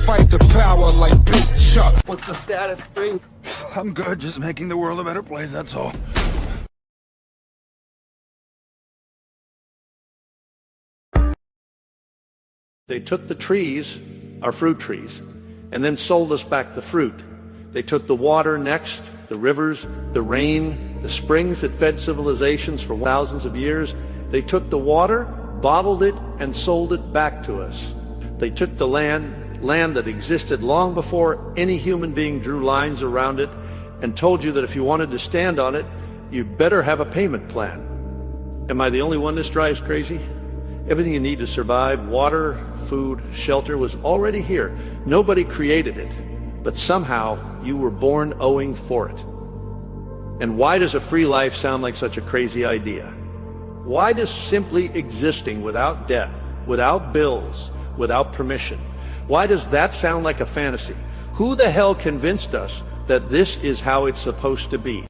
fight the power like Big Chuck. What's the status, 3? I'm good, just making the world a better place, that's all. They took the trees, our fruit trees, and then sold us back the fruit. They took the water next, the rivers, the rain, the springs that fed civilizations for thousands of years. They took the water, bottled it, and sold it back to us. They took the land that existed long before any human being drew lines around it, and told you that if you wanted to stand on it, you better have a payment plan. Am I the only one this drives crazy? Everything you need to survive, water, food, shelter, was already here. Nobody created it, but somehow you were born owing for it. And why does a free life sound like such a crazy idea? Why does simply existing without debt, without bills, without permission, why does that sound like a fantasy? Who the hell convinced us that this is how it's supposed to be?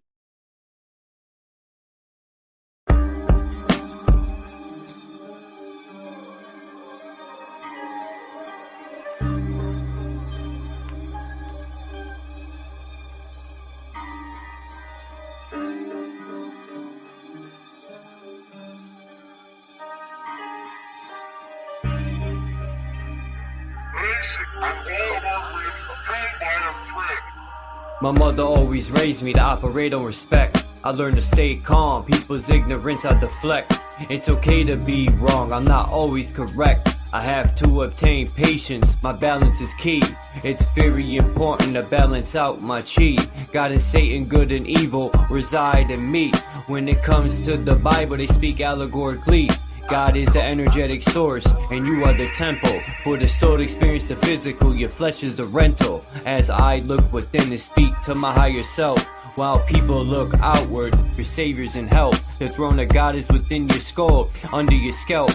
My mother always raised me to operate on respect. I learned to stay calm, people's ignorance I deflect. It's okay to be wrong, I'm not always correct. I have to obtain patience, my balance is key. It's very important to balance out my chi. God and Satan, good and evil, reside in me. When it comes to the Bible, they speak allegorically. God is the energetic source, and you are the temple. For the soul to experience the physical, your flesh is the rental. As I look within and speak to my higher self, while people look outward for saviors and help. The throne of God is within your skull, under your scalp.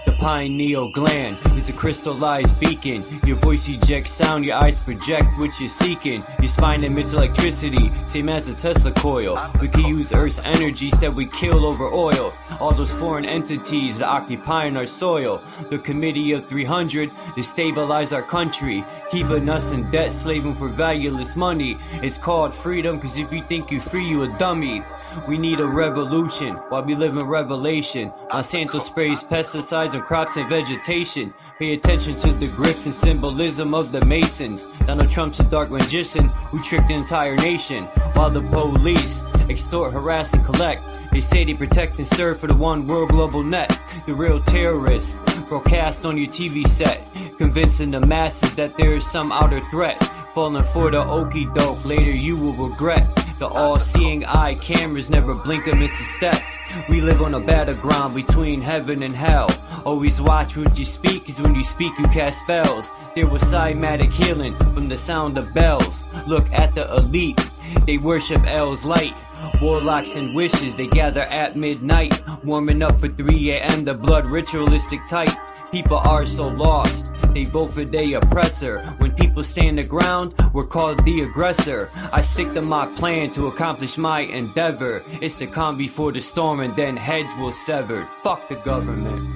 The pineal gland is a crystallized beacon. Your voice ejects sound, your eyes project what you're seeking. Your spine emits electricity, same as a Tesla coil. We can use Earth's energy, instead we kill over oil. All those foreign entities that occupying our soil. The Committee of 300 to stabilize our country, keeping us in debt, slaving for valueless money. It's called freedom, cause if you think you're free, you a dummy. We need a revolution while we live in revelation. Monsanto sprays pesticides on crops and vegetation. Pay attention to the grips and symbolism of the Masons. Donald Trump's a dark magician who tricked the entire nation. While the police extort, harass, and collect, they say they protect and serve for the one world global net. The real terrorists broadcast on your TV set, convincing the masses that there is some outer threat. Falling for the okie doke, later you will regret. The all-seeing eye cameras never blink or miss a step. We live on a battleground between heaven and hell. Always watch what you speak, cause when you speak you cast spells. There was cymatic healing from the sound of bells. Look at the elite, they worship L's light. Warlocks and wishes, they gather at midnight. Warming up for 3 a.m. the blood ritualistic type. People are so lost, they vote for their oppressor. When people stand the ground, we're called the aggressor. I stick to my plan to accomplish my endeavor. It's to calm before the storm and then heads will sever. Fuck the government.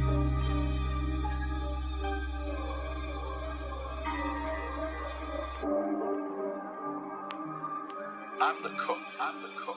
I'm the cook. I'm the cook.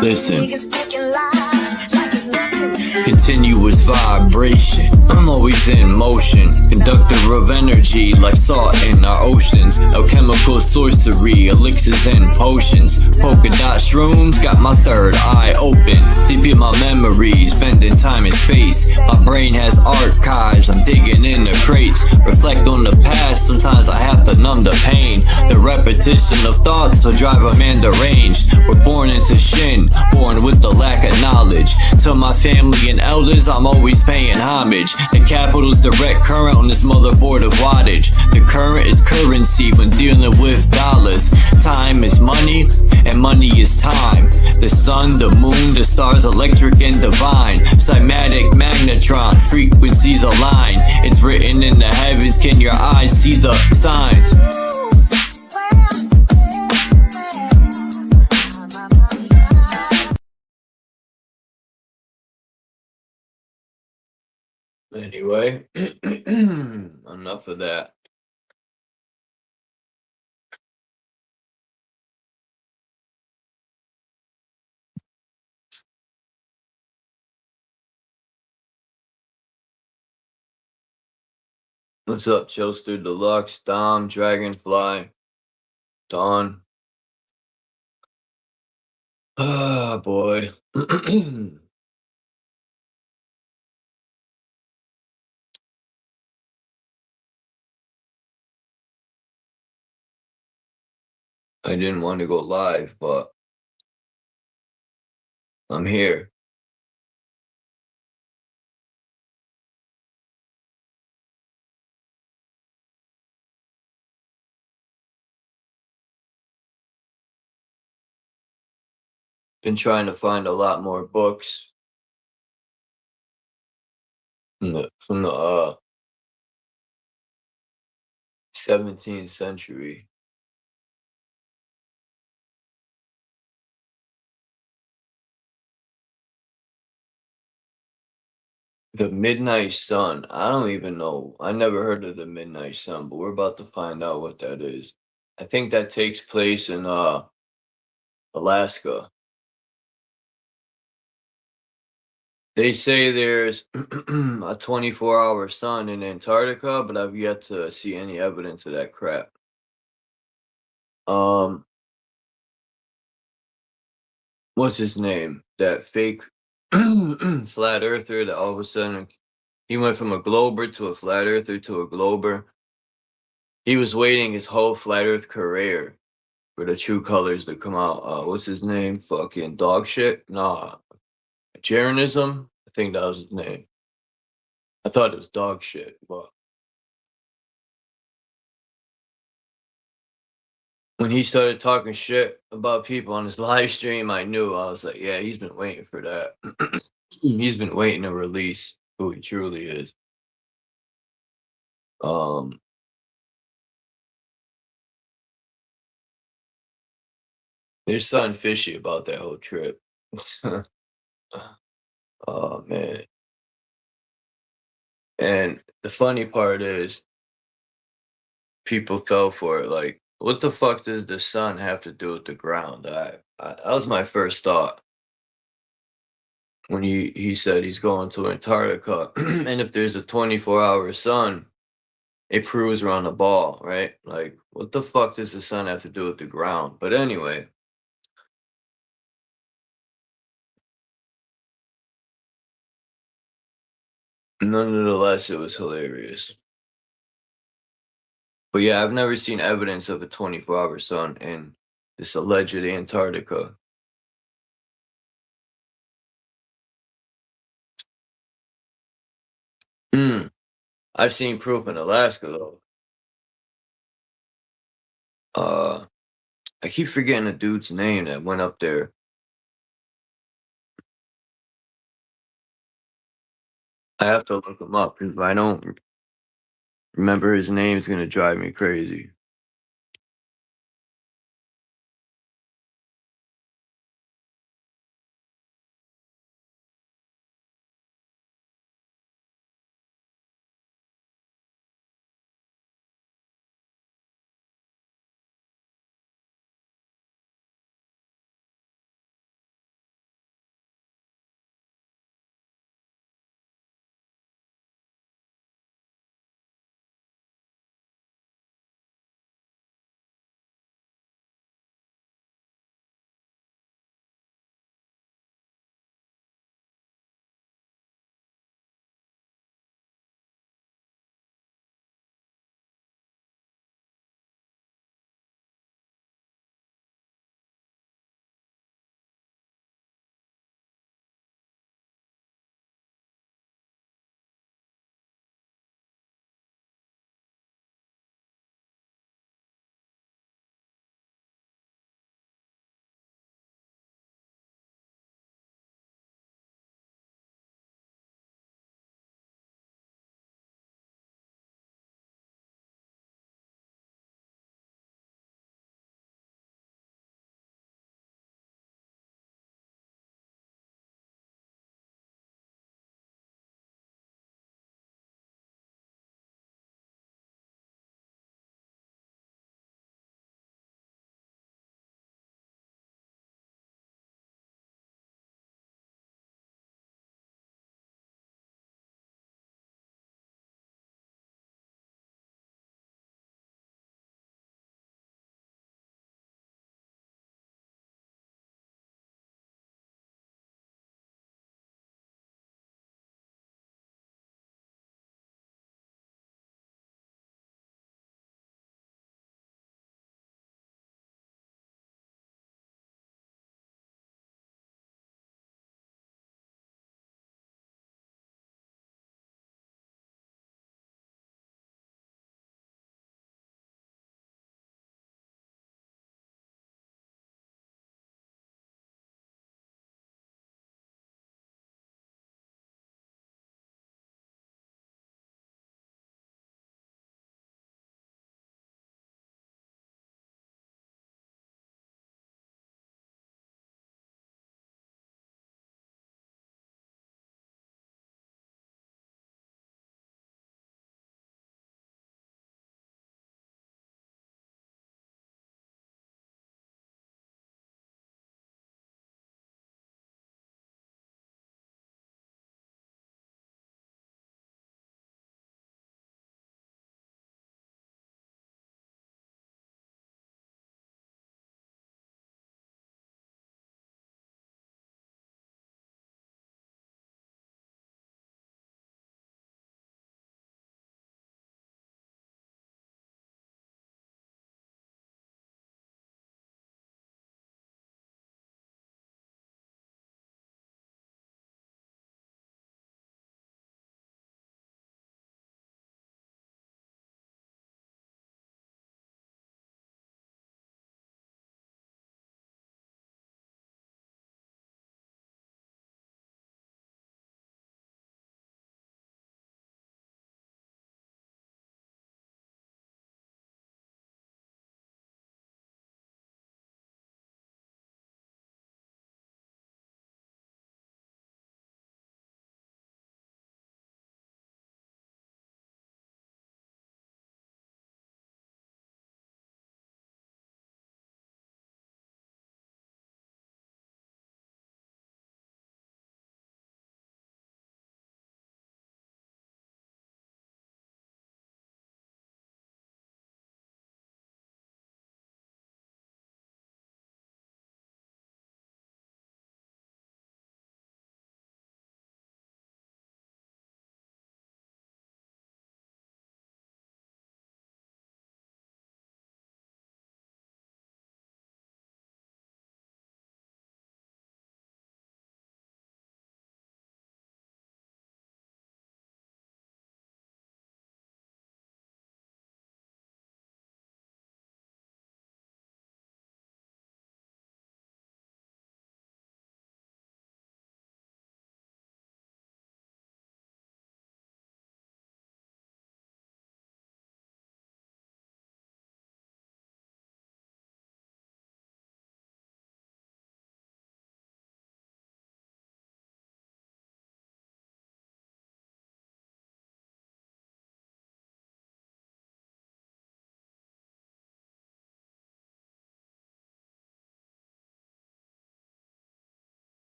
Listen, continuous vibration, I'm always in motion, conductor of energy like salt in our oceans, alchemical sorcery, elixirs and potions, polka dot shrooms, got my third eye open, deep in my memories, bending time and space, my brain has archives, I'm digging in the crates, reflect on the past, sometimes I have to numb the pain, the rep repetition of thoughts will drive a man deranged. We're born into shin, born with the lack of knowledge. To my family and elders, I'm always paying homage. The capital's direct current on this motherboard of wattage. The current is currency when dealing with dollars. Time is money, and money is time. The sun, the moon, the stars, electric and divine. Cymatic magnetron, frequencies align. It's written in the heavens, can your eyes see the signs? Anyway, enough of that. What's up, Chillster Deluxe, Dom, Dragonfly, Dawn? Ah, boy. I didn't want to go live, but I'm here. Been trying to find a lot more books from the 17th century. The Midnight Sun. I don't even know. I never heard of the Midnight Sun, but we're about to find out what that is. I think that takes place in Alaska. They say there's a 24-hour sun in Antarctica, but I've yet to see any evidence of that crap. What's his name? That fake flat earther that all of a sudden he went from a glober to a flat earther to a glober. He was waiting his whole flat earth career for the true colors to come out. What's his name? Fucking dog shit? Nah. Jeranism? I think that was his name. I thought it was dog shit, but when he started talking shit about people on his live stream, I knew. I was like, yeah, he's been waiting for that. He's been waiting to release who he truly is. There's something fishy about that whole trip. Oh man. And the funny part is people fell for it. Like, what the fuck does the sun have to do with the ground? That was my first thought when he said he's going to Antarctica. And if there's a 24-hour sun, it proves we're on the ball, right? Like, what the fuck does the sun have to do with the ground? But anyway. Nonetheless, it was hilarious. But yeah, I've never seen evidence of a 24-hour sun in this alleged Antarctica. I've seen proof in Alaska though. I keep forgetting the dude's name that went up there. I have to look him up because if I don't remember his name, it's gonna drive me crazy.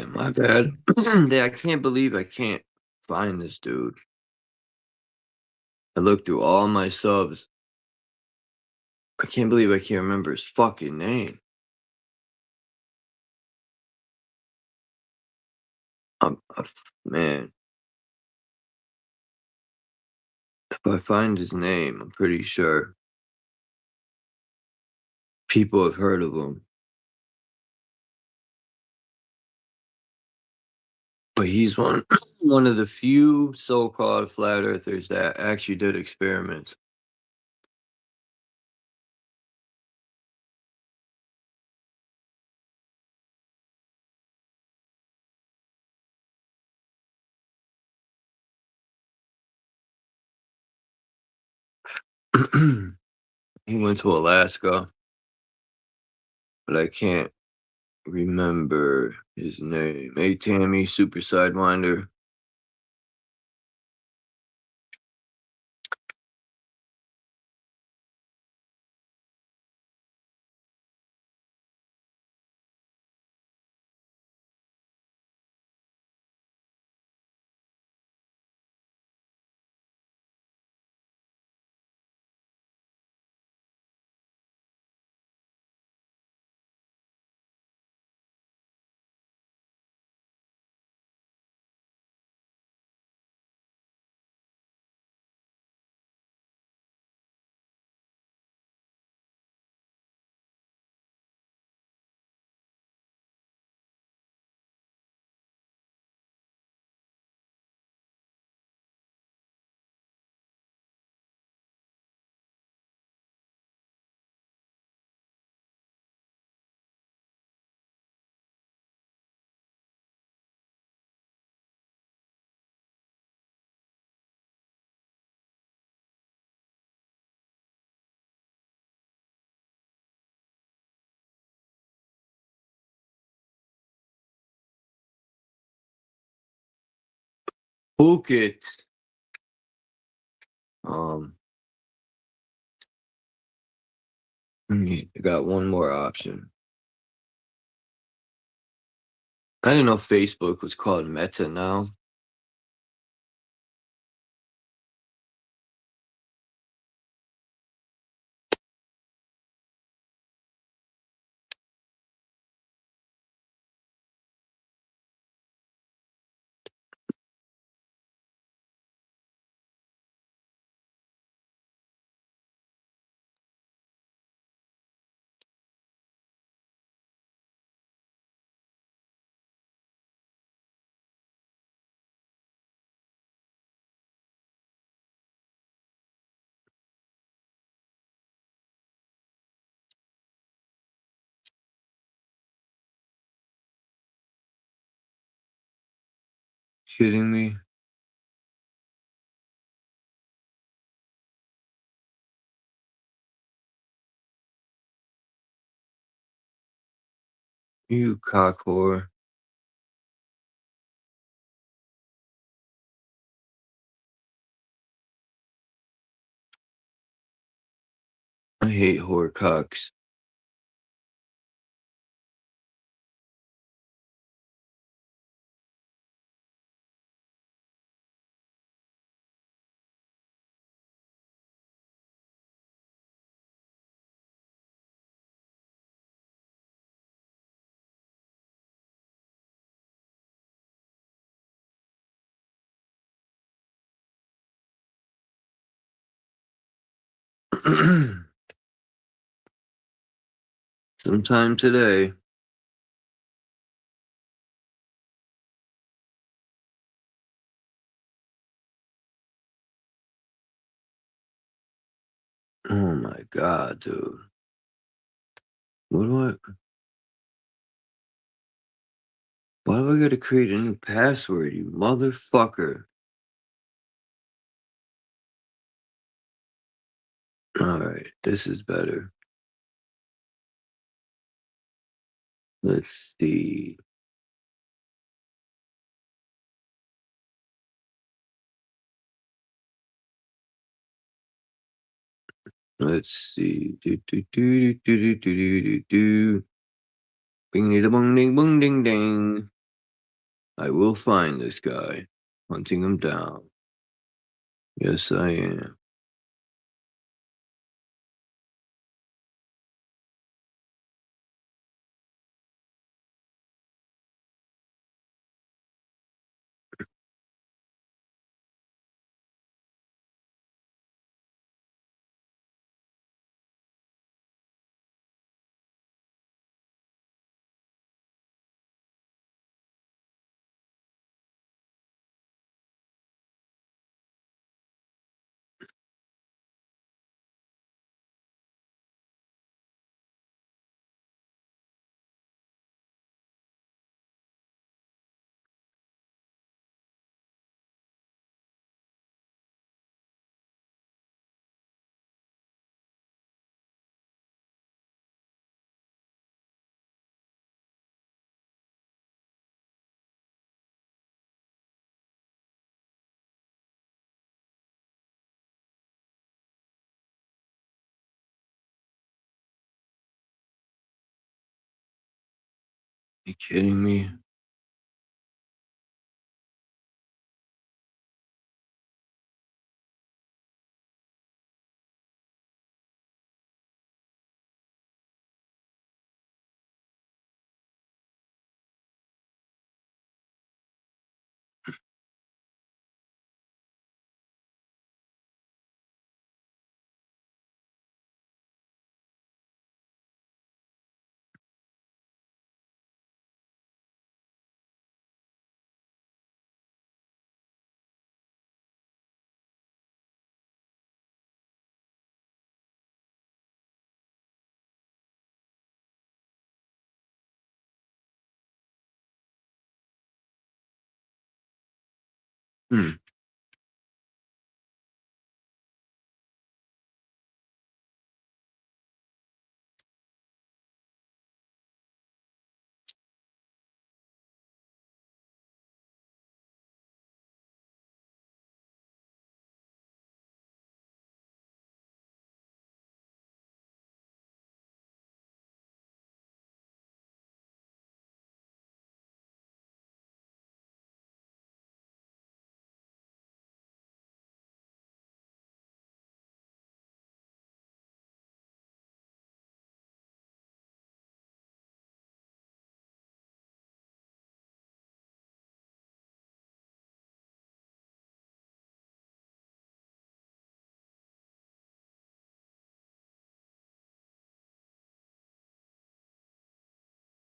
Damn, my bad. Yeah, I can't believe I can't find this dude. I looked through all my subs. I can't believe I can't remember his fucking name. Man, if I find his name, I'm pretty sure people have heard of him. But he's one of the few so-called flat earthers that actually did experiments. He went to Alaska, but I can't remember his name. Hey Tammy, Super Sidewinder. Phuket. I got one more option. I didn't know Facebook was called Meta now. Kidding me? You cock whore. I hate whore cocks. Sometime today. Oh my god, dude. What do I... Why do I gotta create a new password, you motherfucker? Alright, this is better. Let's see. Let's see. Do. Bing ding bong ding bong ding ding. I will find this guy, hunting him down. Yes, I am. You kidding me? Hmm.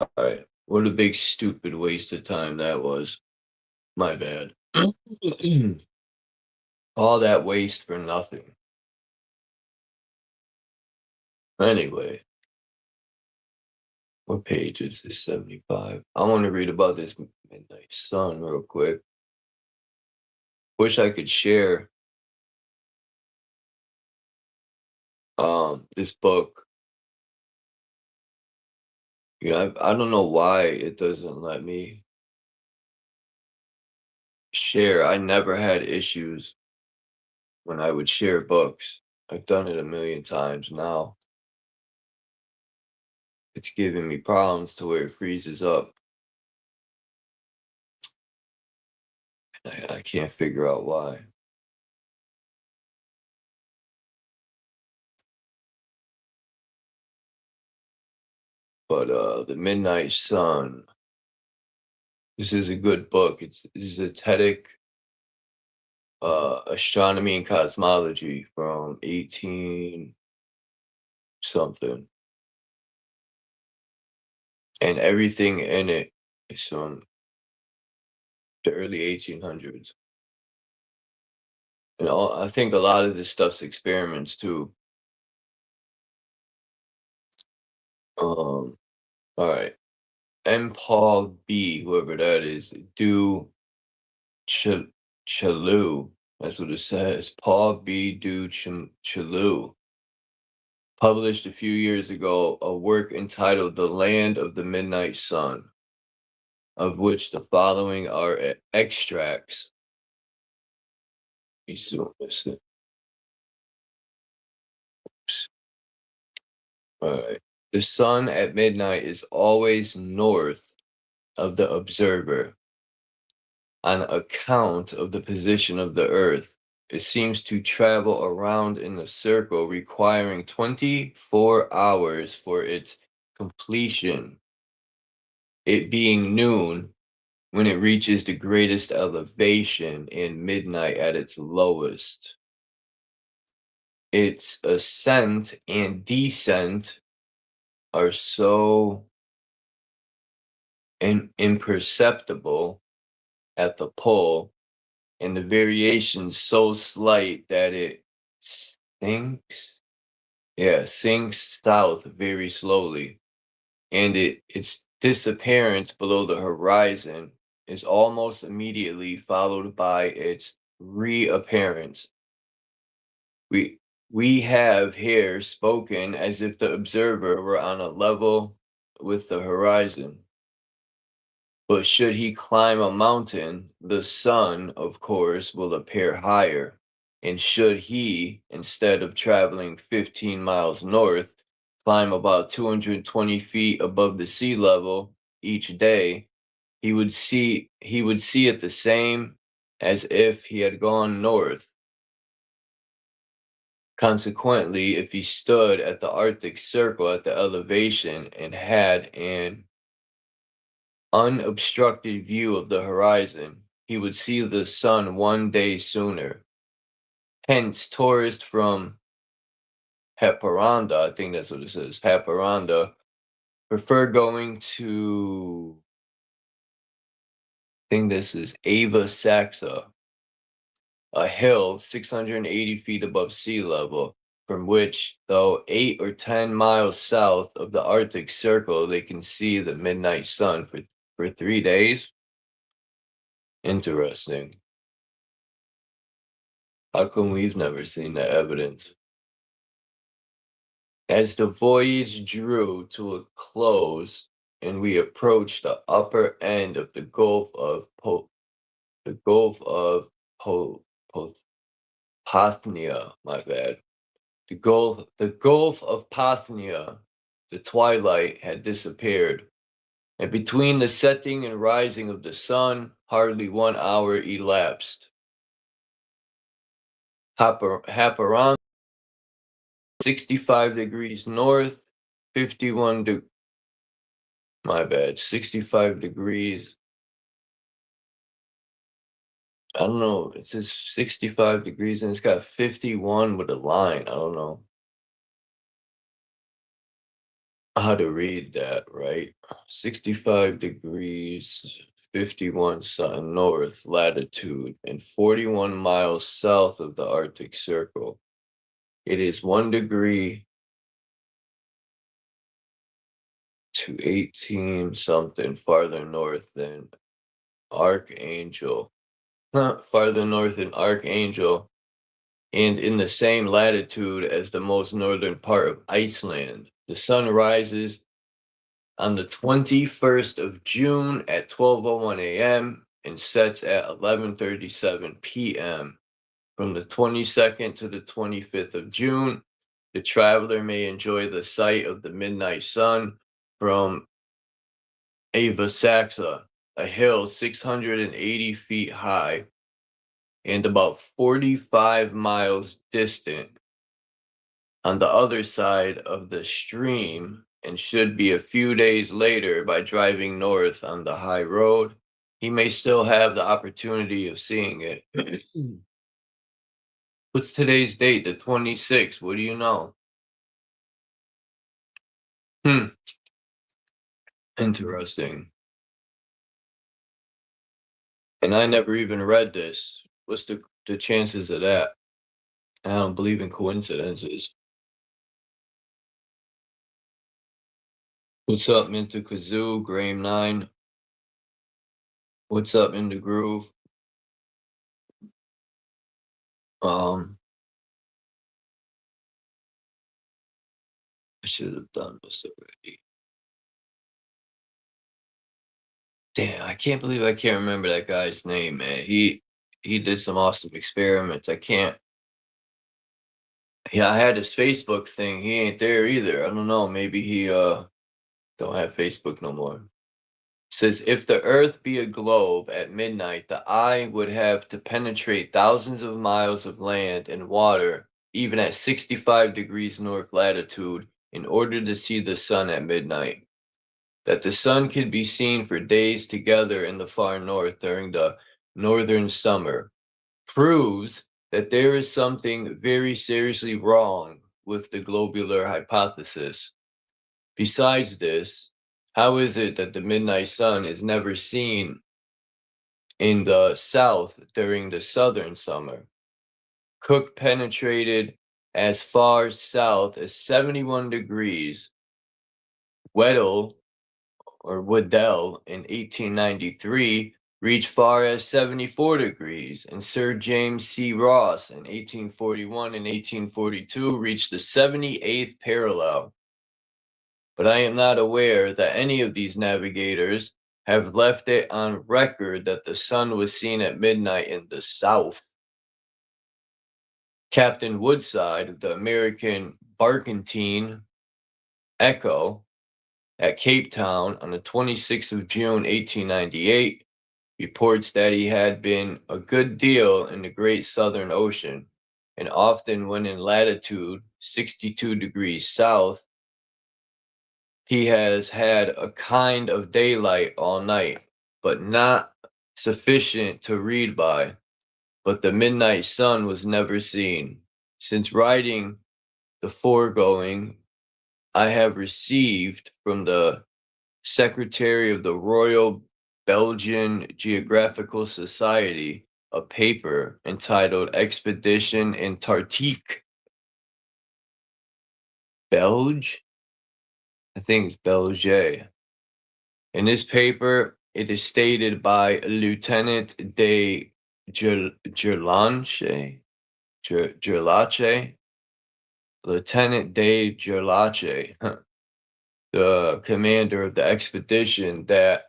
All right. What a big stupid waste of time that was. My bad. All that waste for nothing. Anyway, what page is this? 75. I want to read about this midnight sun real quick. Wish I could share this book. Yeah, I don't know why it doesn't let me share. I never had issues when I would share books. I've done it a million times now. It's giving me problems to where it freezes up. I can't figure out why. But The Midnight Sun. This is a good book. It's Zitetic, Astronomy and Cosmology from 18 something. And everything in it is from the early 1800s. And I think a lot of this stuff's experiments too. All right. M. Paul B, whoever that is, do Chalou. That's what it says. Paul B. Du Chalou published a few years ago a work entitled The Land of the Midnight Sun, of which the following are extracts. Oops. All right. The sun at midnight is always north of the observer. on account of the position of the Earth. It seems to travel around in a circle, requiring 24 hours for its completion, it being noon when it reaches the greatest elevation and midnight at its lowest. Its ascent and descent are so imperceptible at the pole, and the variation so slight that it sinks south very slowly, and its disappearance below the horizon is almost immediately followed by its reappearance. We have here spoken as if the observer were on a level with the horizon. But should he climb a mountain, the sun, of course, will appear higher. And should he, instead of traveling 15 miles north, climb about 220 feet above the sea level each day, he would see it the same as if he had gone north. Consequently, if he stood at the Arctic Circle at the elevation and had an unobstructed view of the horizon, he would see the sun one day sooner. Hence, tourists from Haparanda, I think that's what it says, Haparanda, prefer going to, I think this is Ava Saxa, a hill 680 feet above sea level, from which, though 8 or 10 miles south of the Arctic Circle, they can see the midnight sun for 3 days. Interesting. How come we've never seen the evidence? As the voyage drew to a close and we approached the upper end of the Gulf of Bothnia, my bad. The Gulf of Bothnia, the twilight had disappeared, and between the setting and rising of the sun, hardly 1 hour elapsed. Haparanda, 65 degrees north, 65 degrees. I don't know, it says 65 degrees and it's got 51 with a line. I don't know how to read that, right? 65 degrees, 51 something north latitude, and 41 miles south of the Arctic Circle. It is 1 degree to 18 something farther north than Archangel. Farther north than Archangel, and in the same latitude as the most northern part of Iceland. The sun rises on the 21st of June at 12:01 a.m. and sets at 11:37 p.m. From the 22nd to the 25th of June, the traveler may enjoy the sight of the midnight sun from Ava Saxa, a hill 680 feet high and about 45 miles distant on the other side of the stream, and should be a few days later by driving north on the high road, he may still have the opportunity of seeing it. What's today's date? The 26th. What do you know? Interesting. And I never even read this. What's the chances of that? I don't believe in coincidences. What's up, Minta Kazoo, Graham 9? What's up, In the Groove? I should have done this already. Damn, I can't believe I can't remember that guy's name, man. He did some awesome experiments. I can't. Yeah, I had his Facebook thing. He ain't there either. I don't know. Maybe he don't have Facebook no more. says, if the earth be a globe at midnight, the eye would have to penetrate thousands of miles of land and water, even at 65 degrees north latitude, in order to see the sun at midnight. That the sun could be seen for days together in the far north during the northern summer proves that there is something very seriously wrong with the globular hypothesis. Besides this, how is it that the midnight sun is never seen in the south during the southern summer? Cook penetrated as far south as 71 degrees. Weddell in 1893 reached far as 74 degrees, and Sir James C. Ross in 1841 and 1842 reached the 78th parallel. But I am not aware that any of these navigators have left it on record that the sun was seen at midnight in the south. Captain Woodside of the American barkentine Echo at Cape Town on the 26th of June, 1898, reports that he had been a good deal in the Great Southern Ocean, and often when in latitude 62 degrees south, he has had a kind of daylight all night, but not sufficient to read by. But the midnight sun was never seen. Since writing the foregoing, I have received from the Secretary of the Royal Belgian Geographical Society a paper entitled Expedition Antarctique. Belge? I think it's Belge. In this paper, it is stated by Lieutenant de Gerlache, Lieutenant de Gerlache, the commander of the expedition, that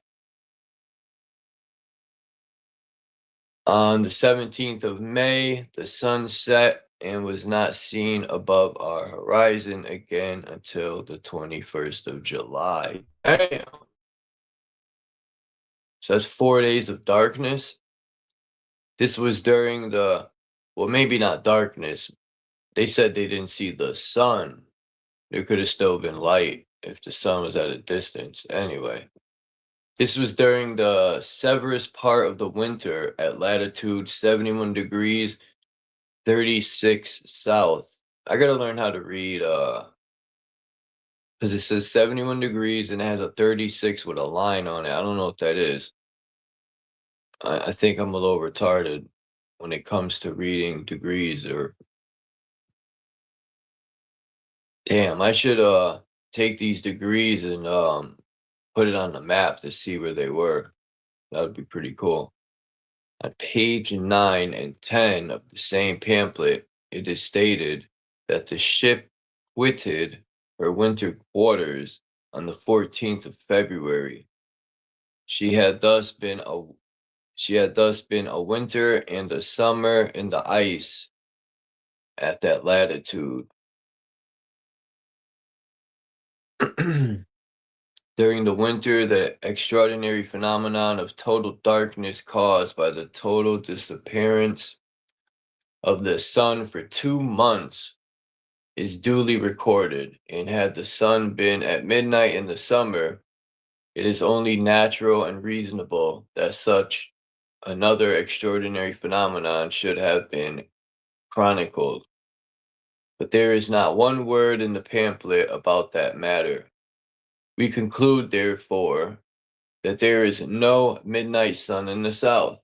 on the 17th of May, the sun set and was not seen above our horizon again until the 21st of July. Damn. So that's 4 days of darkness. This was during the, well, maybe not darkness. They said they didn't see the sun. There could have still been light if the sun was at a distance. Anyway, this was during the severest part of the winter at latitude 71 degrees 36 south. I gotta learn how to read, because it says 71 degrees and it has a 36 with a line on it. I don't know what that is. I think I'm a little retarded when it comes to reading degrees. Or damn, I should take these degrees and put it on the map to see where they were. That would be pretty cool. On page 9 and 10 of the same pamphlet, it is stated that the ship quitted her winter quarters on the 14th of February. She had thus been a winter and a summer in the ice at that latitude. During the winter, the extraordinary phenomenon of total darkness caused by the total disappearance of the sun for 2 months is duly recorded, and had the sun been at midnight in the summer, it is only natural and reasonable that such another extraordinary phenomenon should have been chronicled. But there is not one word in the pamphlet about that matter. We conclude, therefore, that there is no midnight sun in the south.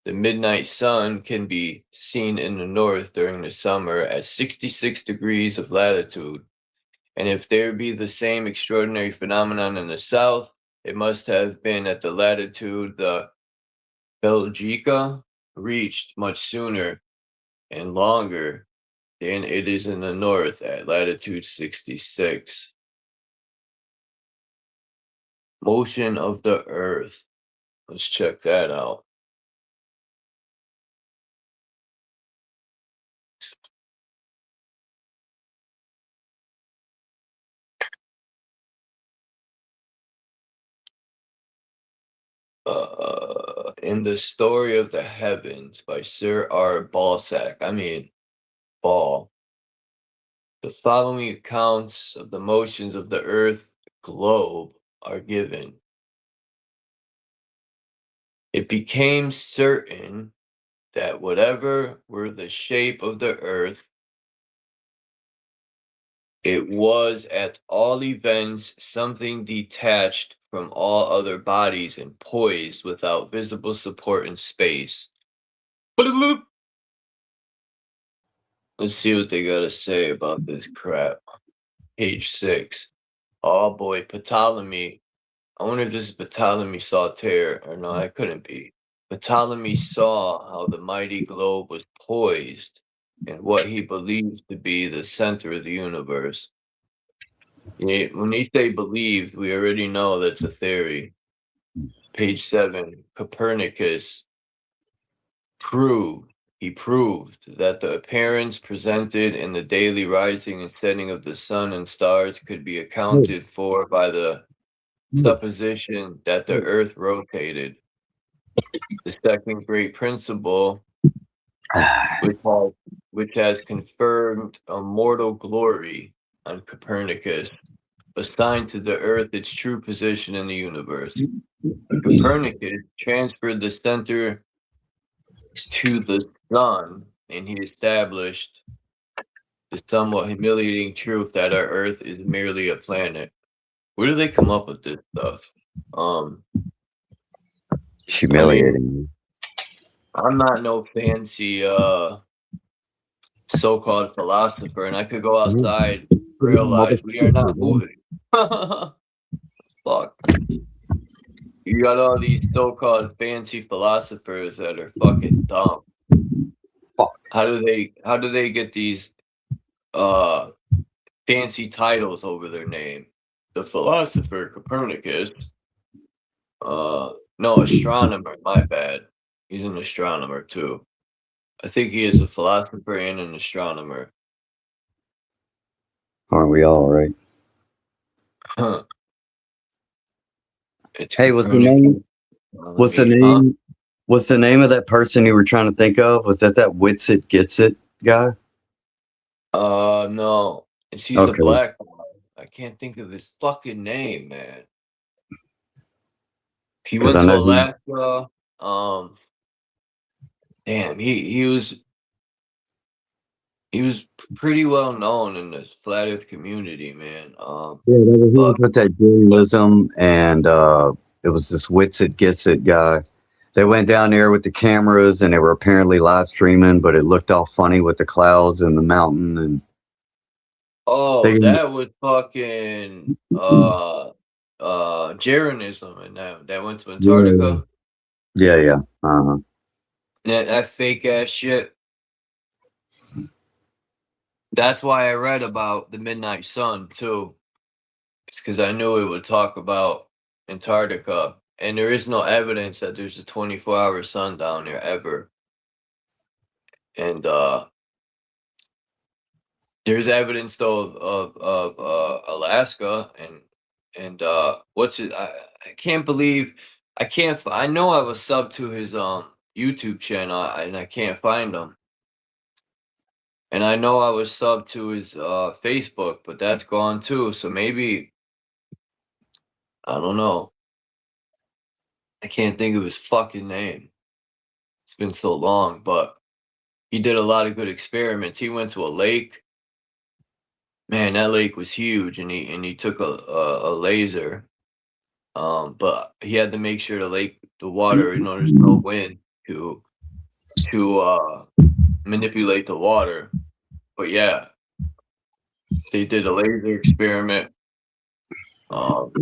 The midnight sun can be seen in the north during the summer at 66 degrees of latitude. And if there be the same extraordinary phenomenon in the south, it must have been at the latitude the Belgica reached much sooner and longer than it is in the north at latitude 66. Motion of the earth. Let's check that out. In the Story of the Heavens by Sir R. Balzac, Ball, the following accounts of the motions of the Earth globe are given. It became certain that whatever were the shape of the Earth, it was at all events something detached from all other bodies and poised without visible support in space. Bloop. Let's see what they gotta say about this crap. Page 6. Oh boy, Ptolemy. I wonder if this is Ptolemy Sauter, or no, that couldn't be. Ptolemy saw how the mighty globe was poised in what he believed to be the center of the universe. When they say believed, we already know that's a theory. Page 7. Copernicus proved that the appearance presented in the daily rising and setting of the sun and stars could be accounted for by the supposition that the earth rotated. The second great principle, which has confirmed immortal glory on Copernicus, assigned to the earth its true position in the universe. Copernicus transferred the center to the sun, and he established the somewhat humiliating truth that our earth is merely a planet. Where do they come up with this stuff? Humiliating. I'm not no fancy so-called philosopher, and I could go outside and realize we are not moving. Fuck. You got all these so-called fancy philosophers that are fucking dumb. Fuck. How do they get these fancy titles over their name? The philosopher Copernicus. No, astronomer, my bad. He's an astronomer too. I think he is a philosopher and an astronomer. Aren't we all, right? Huh. Hey, what's the name? What's the name? What's the name of that person you were trying to think of? Was that Witsit Gets It guy? No. He's a black guy. I can't think of his fucking name, man. He went to Alaska. Damn, he was pretty well known in the flat Earth community, man. Yeah, he was with that journalism, and it was this Witsit Gets It guy. They went down there with the cameras, and they were apparently live streaming, but it looked all funny with the clouds and the mountain. And that was fucking Jeranism, and that went to Antarctica. Yeah. That fake ass shit. That's why I read about the Midnight Sun too. It's because I knew it would talk about Antarctica, and there is no evidence that there's a 24-hour sun down there ever. And there's evidence though of Alaska and what's it? I can't believe I know I was subbed to his YouTube channel and I can't find him. And I know I was subbed to his Facebook, but that's gone too. So maybe I don't know. I can't think of his fucking name. It's been so long, but he did a lot of good experiments. He went to a lake. Man, that lake was huge, and he took a laser. But he had to make sure the water, there's no wind to manipulate the water. But yeah, they did a laser experiment. But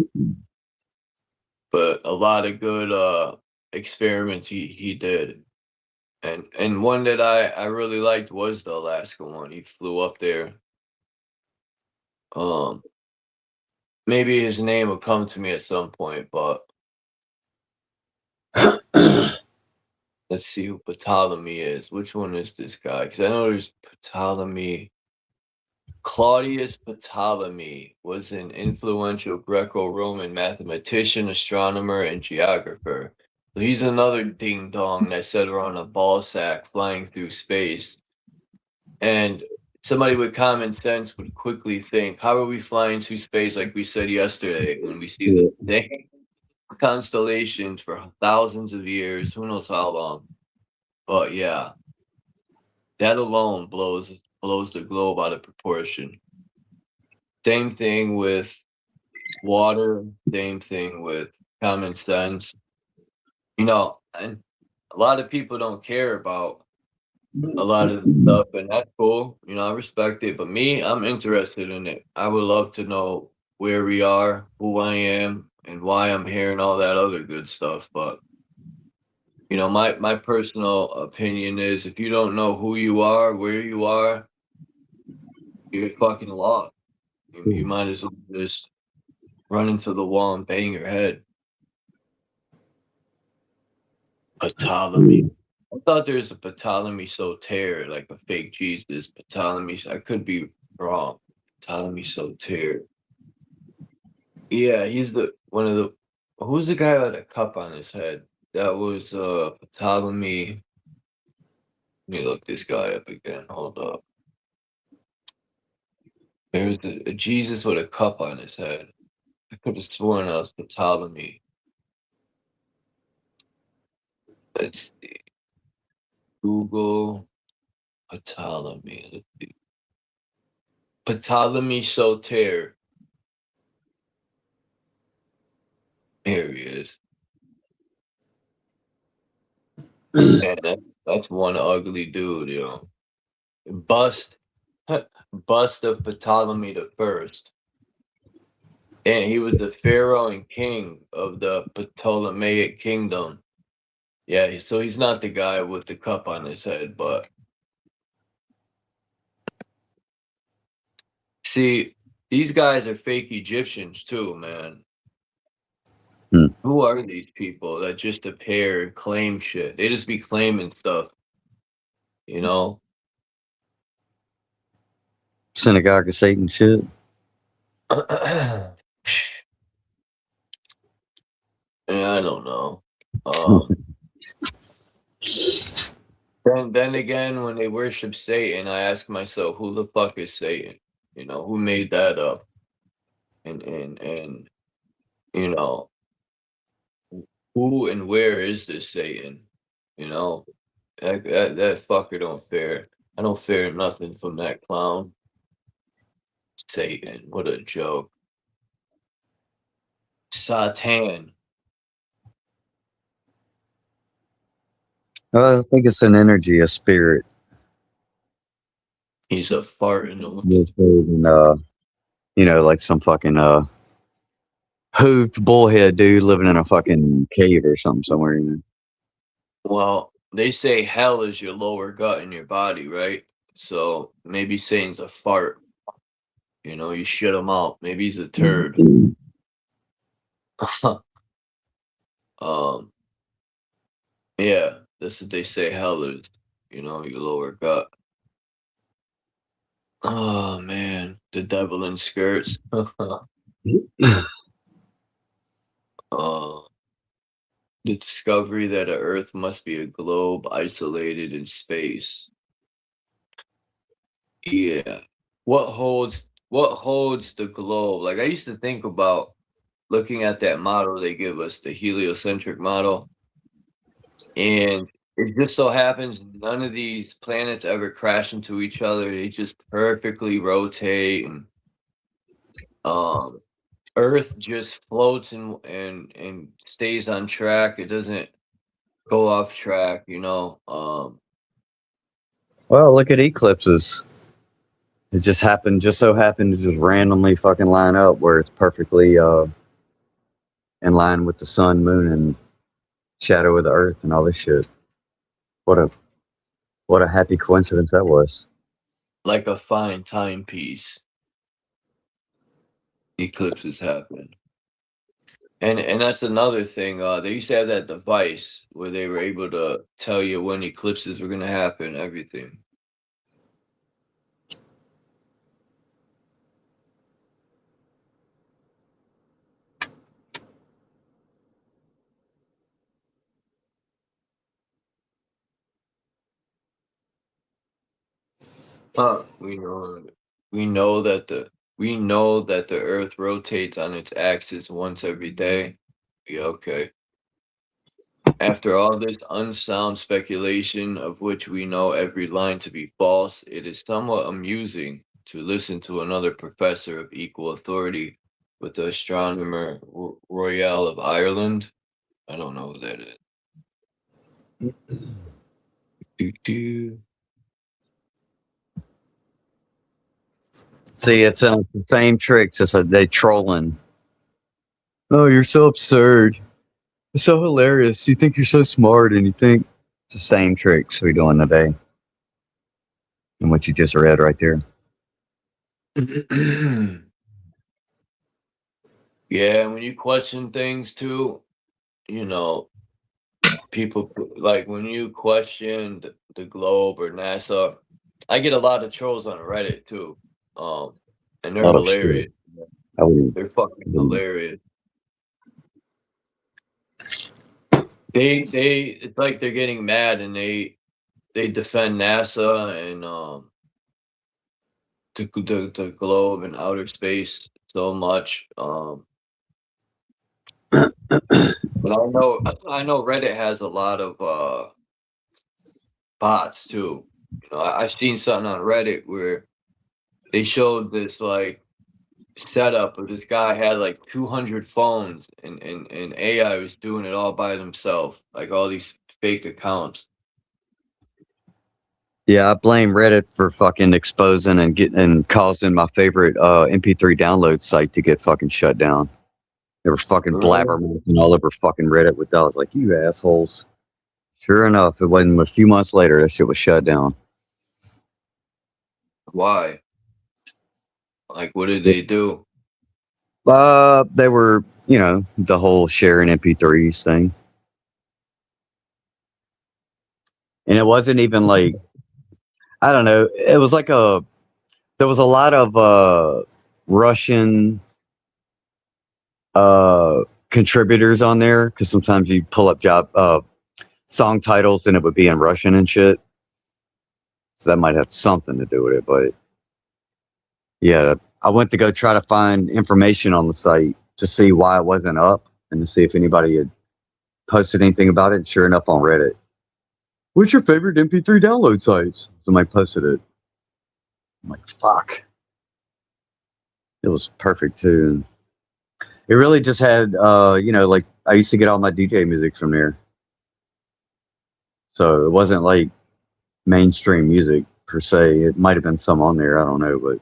a lot of good experiments he did. And one that I really liked was the Alaska one. He flew up there. Maybe his name will come to me at some point, but let's see who Ptolemy is. Which one is this guy? Because I know there's Ptolemy. Claudius Ptolemy was an influential Greco-Roman mathematician, astronomer, and geographer. So he's another ding dong that said we're on a ball sack flying through space. And somebody with common sense would quickly think, how are we flying through space like we said yesterday when we see the same constellations for thousands of years, who knows how long. But yeah, that alone blows the globe out of proportion. Same thing with water, same thing with common sense. You know, and a lot of people don't care about a lot of the stuff, and that's cool. You know, I respect it. But me, I'm interested in it. I would love to know where we are, who I am, and why I'm here, and all that other good stuff. But you know, my personal opinion is, if you don't know who you are, where you are, you're fucking lost. You might as well just run into the wall and bang your head. Ptolemy. I thought there's a Ptolemy Soter, like a fake Jesus. Ptolemy, I could be wrong. Ptolemy Soter. Yeah, he's the one of the. Who's the guy with a cup on his head? That was Ptolemy. Let me look this guy up again. Hold up. There's a Jesus with a cup on his head. I could have sworn that was Ptolemy. Let's see. Google Ptolemy. Let's see. Ptolemy Soter. Here he is. Man, that's one ugly dude, you know. Bust, bust of Ptolemy the First, and he was the pharaoh and king of the Ptolemaic kingdom. Yeah, so he's not the guy with the cup on his head, but see, these guys are fake Egyptians too, man. Hmm. Who are these people that just appear and claim shit? They just be claiming stuff, you know? Synagogue of Satan shit. Yeah, I don't know. Then again, when they worship Satan, I ask myself, who the fuck is Satan? You know, who made that up? And you know, who and where is this Satan? You know, that fucker don't fare. I don't fare nothing from that clown. Satan, what a joke. Satan. I think it's an energy, a spirit. He's a fart in the wind. More so than, like some fucking hooved bullhead dude living in a fucking cave or something somewhere. Well, they say hell is your lower gut in your body, right? So maybe Satan's a fart. You know, you shit him out. Maybe he's a turd. um, yeah, that's what they say hell is. You know, your lower gut. Oh man, the devil in skirts. uh, the discovery that a Earth must be a globe isolated in space. Yeah. What holds the globe? Like, I used to think about looking at that model they give us, the heliocentric model, and it just so happens none of these planets ever crash into each other. They just perfectly rotate, and um Earth just floats and stays on track. It doesn't go off track, you know. Well, look at eclipses. It just so happened to just randomly fucking line up where it's perfectly in line with the sun, moon, and shadow of the earth and all this shit. What a happy coincidence that was. Like a fine timepiece, eclipses happen. And that's another thing. They used to have that device where they were able to tell you when eclipses were gonna happen, everything. We know that the Earth rotates on its axis once every day. Yeah, okay. After all this unsound speculation, of which we know every line to be false, it is somewhat amusing to listen to another professor of equal authority with the astronomer Royale of Ireland. I don't know who that is. Doo-doo. See, it's the same tricks. It's they trolling. Oh, you're so absurd. It's so hilarious. You think you're so smart, and you think it's the same tricks we're doing today, and what you just read right there. Yeah, when you question things too, people like when you question the globe or NASA. I get a lot of trolls on Reddit too, and they're Oh shit! hilarious. I wouldn't. They're fucking hilarious. They it's like they're getting mad and they defend NASA and the globe and outer space so much. But I know Reddit has a lot of bots too. I've seen something on Reddit where they showed this like setup of this guy had like 200 phones and AI was doing it all by themselves, like all these fake accounts. Yeah, I blame Reddit for fucking exposing and causing my favorite MP3 download site to get fucking shut down. They were fucking Really? blabbermouthing all over fucking Reddit with that. I was like, you assholes. Sure enough, it wasn't a few months later that shit was shut down. Why? Like, what did they do? They were, the whole sharing MP3s thing. And it wasn't even like, I don't know, it was like there was a lot of Russian contributors on there, because sometimes you pull up song titles and it would be in Russian and shit. So that might have something to do with it, but yeah, I went to go try to find information on the site to see why it wasn't up and to see if anybody had posted anything about it. And sure enough, on Reddit, what's your favorite MP3 download sites? Somebody posted it. I'm like, fuck. It was perfect too. It really just had, like I used to get all my DJ music from there. So it wasn't like mainstream music per se. It might have been some on there. I don't know, but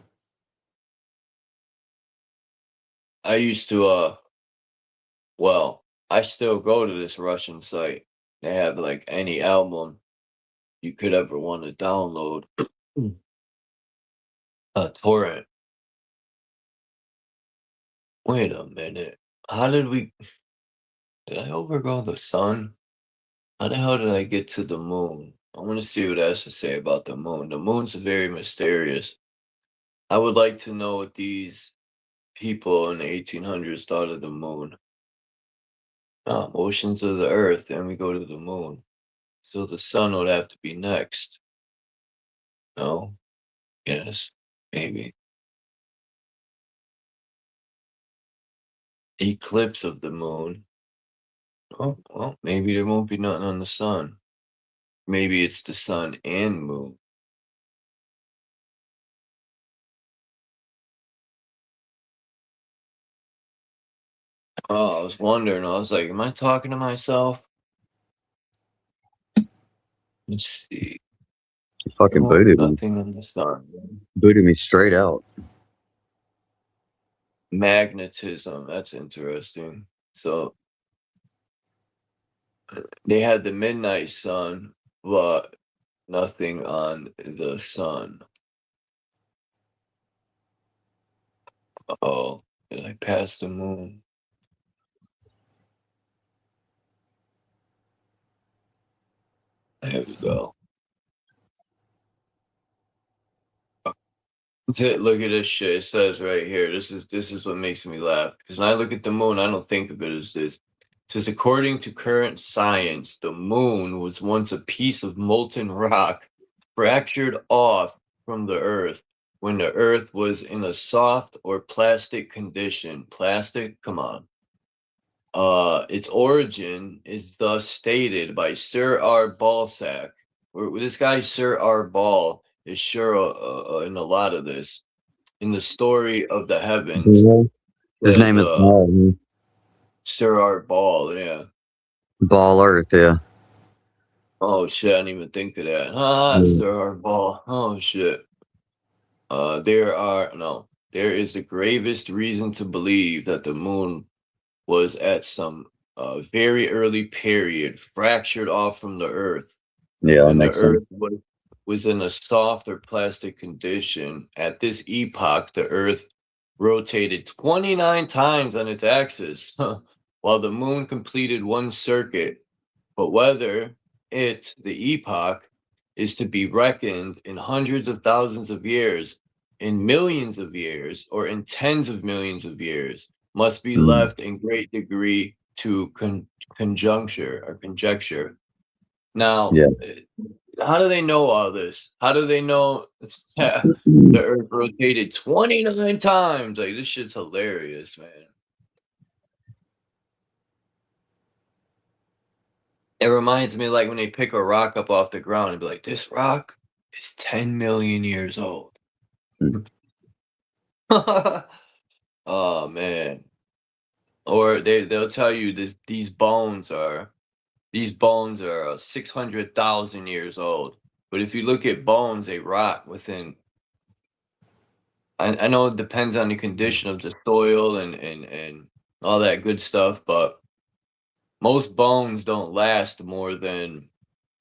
I used to, well, I still go to this Russian site. They have like any album you could ever want to download. A torrent. Wait a minute. How did I overgo the sun? How the hell did I get to the moon? I want to see what it has to say about the moon. The moon's very mysterious. I would like to know what these people in the 1800s thought of the moon. Motions of the earth, and we go to the moon. So the sun would have to be next. No? Yes. Maybe. Eclipse of the moon. Oh, well, maybe there won't be nothing on the sun. Maybe it's the sun and moon. Oh, I was wondering. I was like, am I talking to myself? Let's see. it fucking Oh, booted me. nothing on the sun. Booted me straight out. Magnetism. That's interesting. So they had the midnight sun, but nothing on the sun. Oh, did I pass the moon? There we go. Look at this shit. It says right here. This is what makes me laugh. Because when I look at the moon, I don't think of it as this. It says, according to current science, the moon was once a piece of molten rock fractured off from the Earth when the Earth was in a soft or plastic condition. Plastic? Come on. Its origin is thus stated by Sir R. Ballsack. This guy, Sir R. Ball, is sure in a lot of this. In the story of the heavens, His there's name is Ball. Sir R. Ball, yeah. Ball Earth, yeah. Oh shit, I didn't even think of that. Sir R. Ball. Oh shit. There is the gravest reason to believe that the moon was at some very early period fractured off from the Earth. Yeah, When the makes sense. Earth was in a soft or plastic condition. At this epoch, the Earth rotated 29 times on its axis, while the moon completed one circuit. But whether the epoch, is to be reckoned in hundreds of thousands of years, in millions of years, or in tens of millions of years, must be left in great degree to conjecture. Now, Yeah. how do they know all this? How do they know that the Earth rotated 29 times? Like, this shit's hilarious, man. It reminds me like when they pick a rock up off the ground and be like, this rock is 10 million years old. Oh, man. Or they'll tell you these bones are 600,000 years old. But if you look at bones, they rot within. I know it depends on the condition of the soil and all that good stuff, but most bones don't last more than,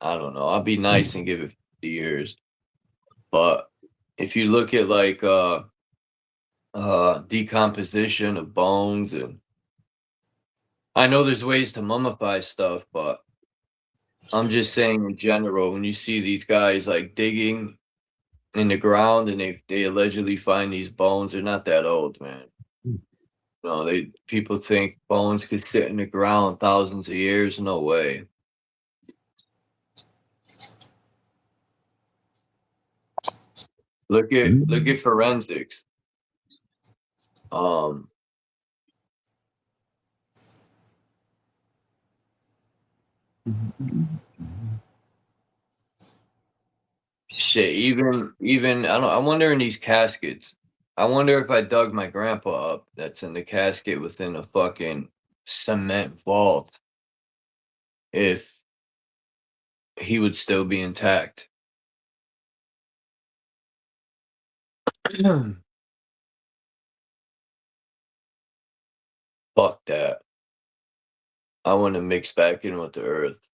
I don't know, I'll be nice and give it 50 years. But if you look at like decomposition of bones, and I know there's ways to mummify stuff, but I'm just saying in general, when you see these guys like digging in the ground and they allegedly find these bones, they're not that old, man. No, people think bones could sit in the ground thousands of years. No way. Look at forensics. Shit, even I wonder in these caskets. I wonder if I dug my grandpa up that's in the casket within a fucking cement vault, if he would still be intact. Fuck that. I want to mix back in with the earth.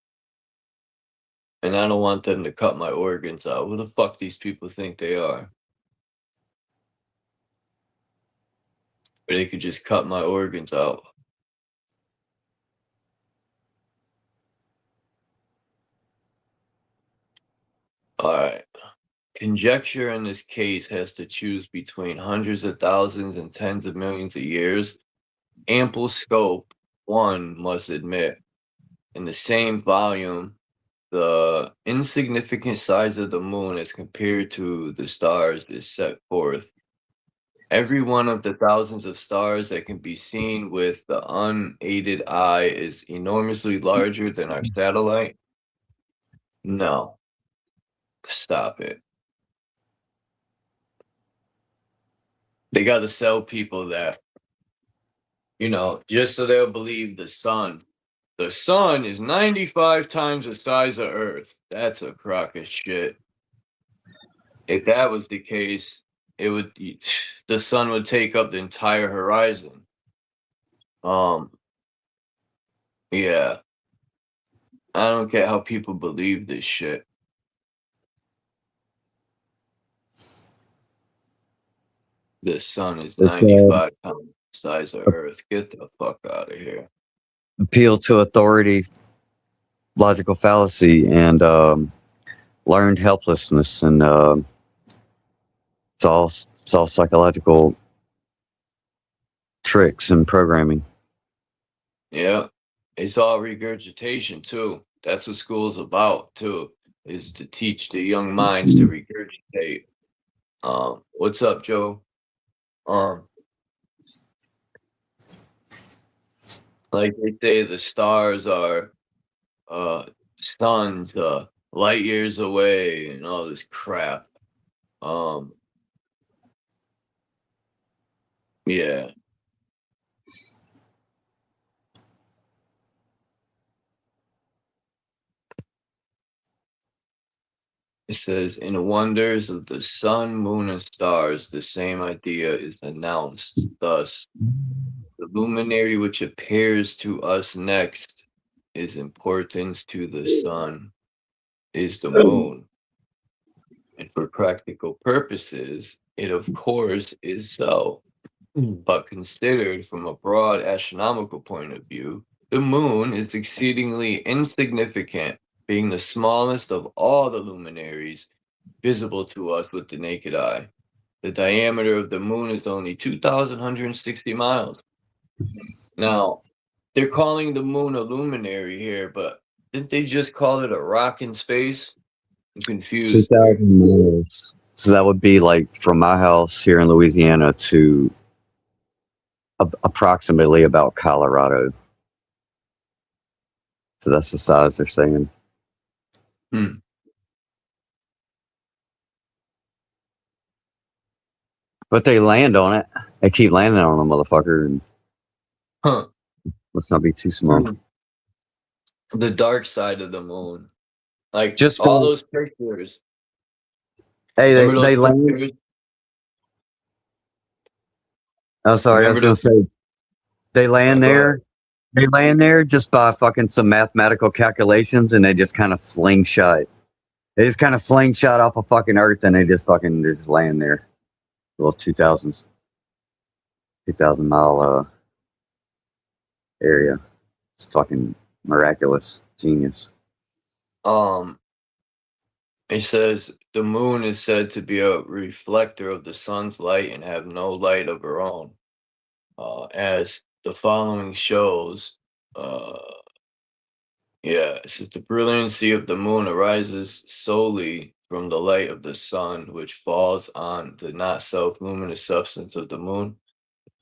And I don't want them to cut my organs out. Who the fuck these people think they are? Or they could just cut my organs out. Alright. Conjecture in this case has to choose between hundreds of thousands and tens of millions of years. Ample scope, one must admit. In the same volume, the insignificant size of the moon as compared to the stars is set forth. Every one of the thousands of stars that can be seen with the unaided eye is enormously larger than our satellite. No. Stop it. They got to sell people that, just so they'll believe the sun. The sun is 95 times the size of Earth. That's a crock of shit. If that was the case, the sun would take up the entire horizon. Yeah. I don't get how people believe this shit. The sun is 95 times the size of Earth. Get the fuck out of here. Appeal to authority, logical fallacy, and learned helplessness, and it's all psychological tricks and programming. Yeah. It's all regurgitation too. That's what school's about too, is to teach the young minds to regurgitate. What's up, Joe? Like they say, the stars are suns light years away and all this crap. Yeah. It says, in wonders of the sun, moon, and stars, the same idea is announced. Thus, the luminary which appears to us next is importance to the sun, is the moon. And for practical purposes, it of course is so. But considered from a broad astronomical point of view, the moon is exceedingly insignificant, being the smallest of all the luminaries visible to us with the naked eye. The diameter of the moon is only 2,160 miles. Now, they're calling the moon a luminary here, but didn't they just call it a rock in space? I'm confused. 2,000 miles. So that would be like from my house here in Louisiana to approximately about Colorado. So that's the size they're saying. But they land on it. They keep landing on the motherfucker. And let's not be too small. The dark side of the moon. Like, just all those pictures. Hey, they land. Oh, sorry. I was going to say, they land there. They land there just by fucking some mathematical calculations, and they just kind of slingshot. They just kind of slingshot off of fucking Earth, and they just land there. Little 2,000 mile area. It's fucking miraculous. Genius. It says the moon is said to be a reflector of the sun's light and have no light of her own. As the following shows, it says the brilliancy of the moon arises solely from the light of the sun, which falls on the not self-luminous substance of the moon.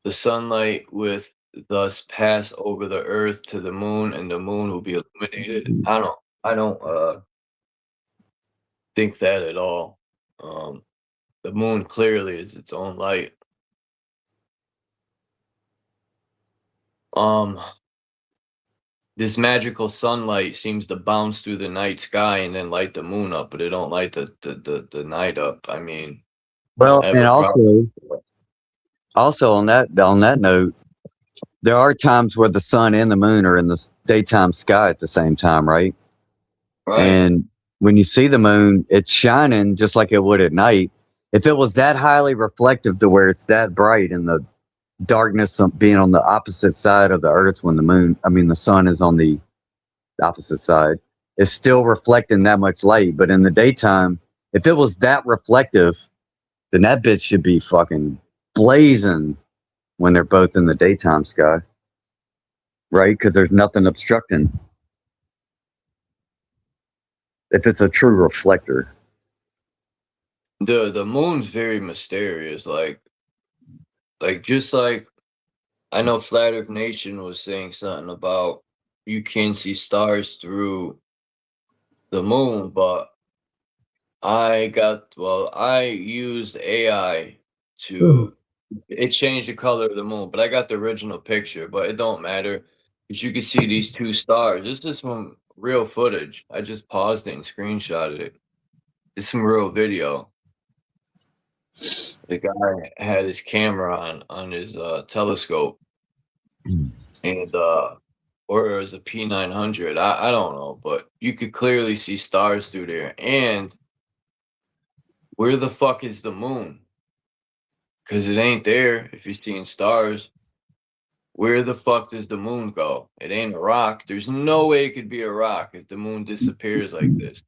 The sunlight with thus pass over the earth to the moon, and the moon will be illuminated. I don't think that at all. The moon clearly is its own light. This magical sunlight seems to bounce through the night sky and then light the moon up, but it don't light the night up. I mean, well, and also on that note, there are times where the sun and the moon are in the daytime sky at the same time, right? Right. And when you see the moon, it's shining just like it would at night. If it was that highly reflective to where it's that bright and the darkness being on the opposite side of the earth when the sun is on the opposite side, it's still reflecting that much light. But in the daytime, if it was that reflective, then that bitch should be fucking blazing when they're both in the daytime sky, right? Because there's nothing obstructing. If it's a true reflector. The moon's very mysterious. Like just like I know Flat Earth Nation was saying something about you can't see stars through the moon, but I used AI to it changed the color of the moon, but I got the original picture, but it don't matter because you can see these two stars. This is from real footage. I just paused it and screenshotted it. It's some real video. The guy had his camera on his telescope, and or it was a P900. I don't know, but you could clearly see stars through there. And where the fuck is the moon? Because it ain't there if you're seeing stars. Where the fuck does the moon go? It ain't a rock. There's no way it could be a rock if the moon disappears like this.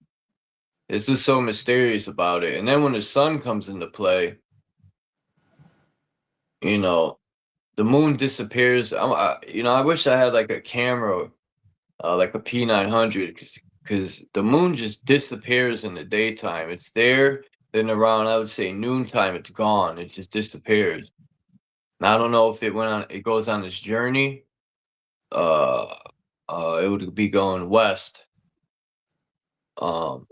This is so mysterious about it. And then when the sun comes into play, you know, the moon disappears. I wish I had like a camera, like a P900, because the moon just disappears in the daytime. It's there, then around, I would say noontime, it's gone. It just disappears. And I don't know if it goes on this journey. Uh, it would be going west. Um,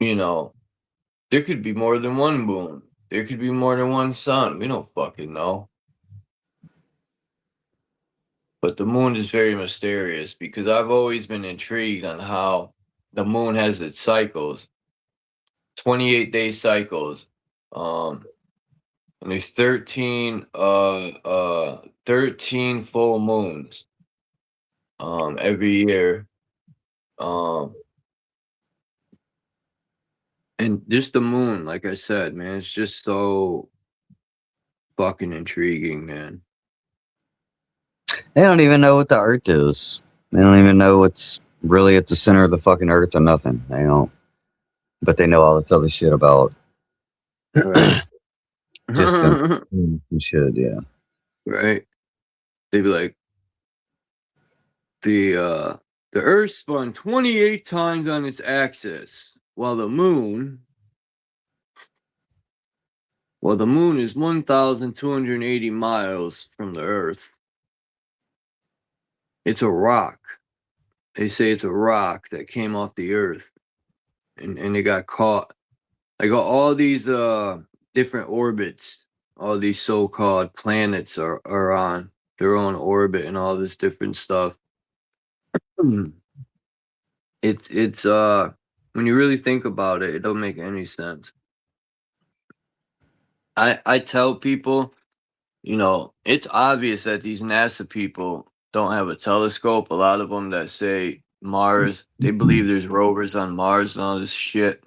you know, there could be more than one moon. There could be more than one sun. We don't fucking know. But the moon is very mysterious because I've always been intrigued on how the moon has its cycles, 28-day cycles. And there's 13 full moons every year. And just the moon, like I said, man, it's just so fucking intriguing, man. They don't even know what the Earth is. They don't even know what's really at the center of the fucking Earth or nothing. They don't. But they know all this other shit about Right. distant and shit, yeah. Right. They'd be like, the Earth spun 28 times on its axis, while the moon is 1,280 miles from the Earth. It's a rock. They say it's a rock that came off the Earth, and it got caught. Like all these different orbits, all these so-called planets are on their own orbit and all this different stuff. It's when you really think about it, it don't make any sense. I tell people, you know, it's obvious that these NASA people don't have a telescope. A lot of them that say Mars, they believe there's rovers on Mars and all this shit.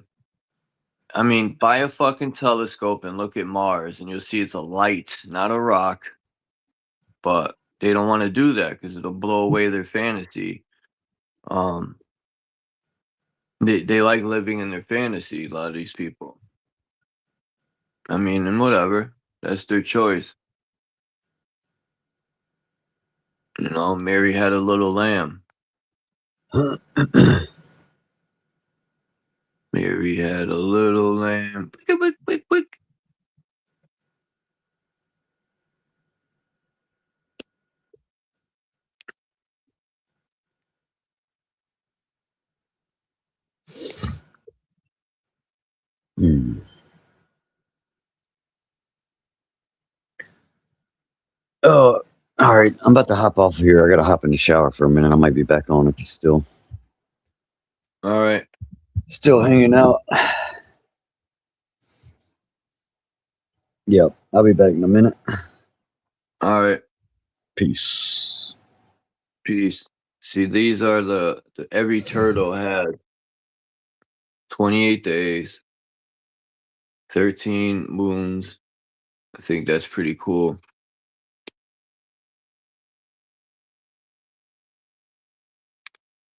I mean, buy a fucking telescope and look at Mars, and you'll see it's a light, not a rock. But they don't want to do that because it'll blow away their fantasy. They like living in their fantasy, a lot of these people. I mean, and whatever. That's their choice. You know, Mary had a little lamb. Mary had a little lamb. Hmm. Oh, all right. I'm about to hop off here. I gotta hop in the shower for a minute. I might be back on if you're still All right. hanging out. Yep, I'll be back in a minute. All right. Peace. Peace. See, these are the every turtle had 28 days, 13 moons. I think that's pretty cool.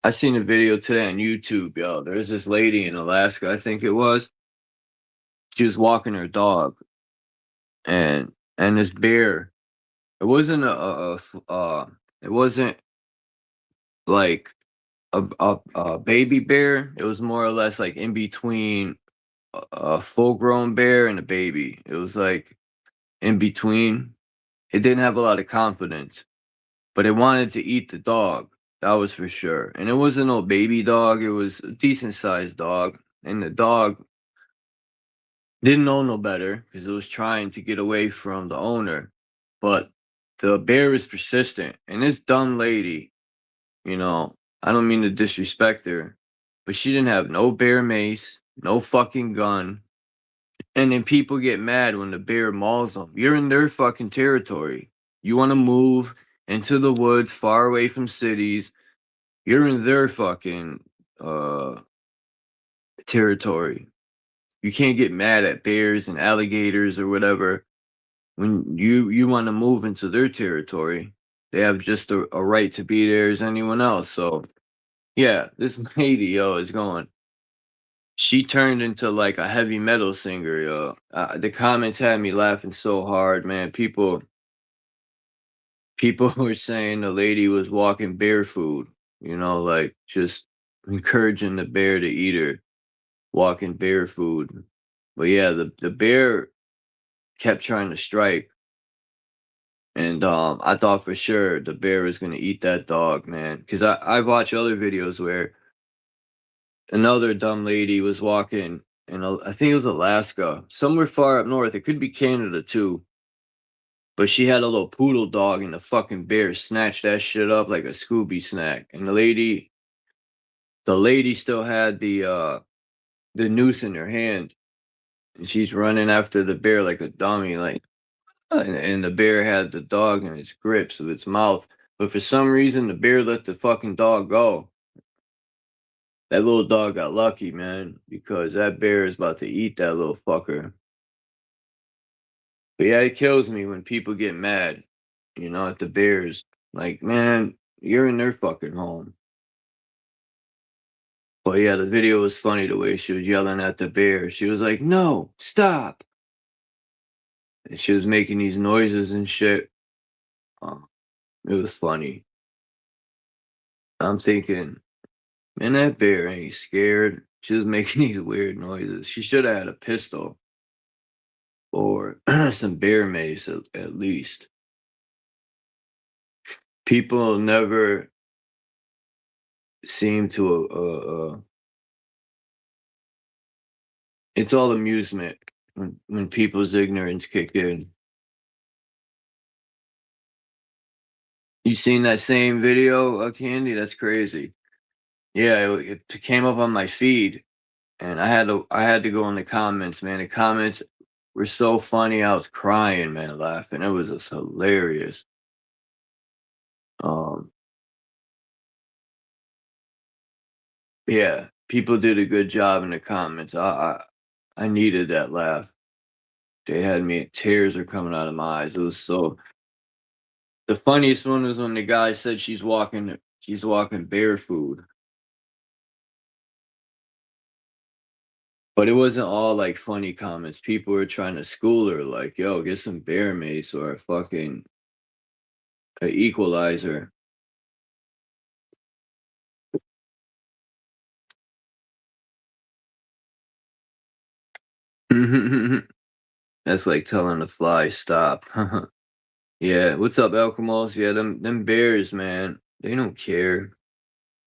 I seen a video today on YouTube, yo. There's this lady in Alaska, I think it was. She was walking her dog, and this bear. It wasn't it wasn't like a baby bear. It was more or less like in between a full-grown bear and a baby. It was like in between. It didn't have a lot of confidence, but it wanted to eat the dog. That was for sure. And it wasn't no baby dog. It was a decent-sized dog. And the dog didn't know no better because it was trying to get away from the owner. But the bear was persistent. And this dumb lady, you know, I don't mean to disrespect her, but she didn't have no bear mace, no fucking gun. And then people get mad when the bear mauls them. You're in their fucking territory. You want to move into the woods, far away from cities. You're in their fucking territory. You can't get mad at bears and alligators or whatever when you want to move into their territory. They have just a right to be there as anyone else. So yeah, this lady, yo, is going. She turned into like a heavy metal singer, yo. The comments had me laughing so hard, man. People were saying the lady was walking barefoot, you know, like just encouraging the bear to eat her. walking bear food. But yeah, the bear kept trying to strike. And I thought for sure the bear was gonna eat that dog, man. Cause I've watched other videos where another dumb lady was walking in I think it was Alaska, somewhere far up north. It could be Canada too. But she had a little poodle dog and the fucking bear snatched that shit up like a Scooby snack. And the lady still had the noose in her hand. And she's running after the bear like a dummy, like and the bear had the dog in its grips of its mouth. But for some reason the bear let the fucking dog go. That little dog got lucky, man, because that bear is about to eat that little fucker. But yeah, it kills me when people get mad, at the bears. Like, man, you're in their fucking home. But yeah, the video was funny the way she was yelling at the bear. She was like, "No, stop." And she was making these noises and shit. It was funny. I'm thinking, man, that bear ain't scared. She was making these weird noises. She should have had a pistol or some bear mace at least. People never seem to. It's all amusement when people's ignorance kick in. You seen that same video, Candy? That's crazy. Yeah, it came up on my feed, and I had to go in the comments, man. The comments were so funny. I was crying, man, laughing. It was just hilarious. Um, yeah, people did a good job in the comments. I needed that laugh. They had me. Tears are coming out of my eyes. It was so. The funniest one was when the guy said she's walking barefoot. But it wasn't all like funny comments. People were trying to school her, like, yo, get some bear mace or a fucking equalizer. That's like telling the fly stop. Yeah, what's up, Alchemos? Yeah, them bears, man, they don't care.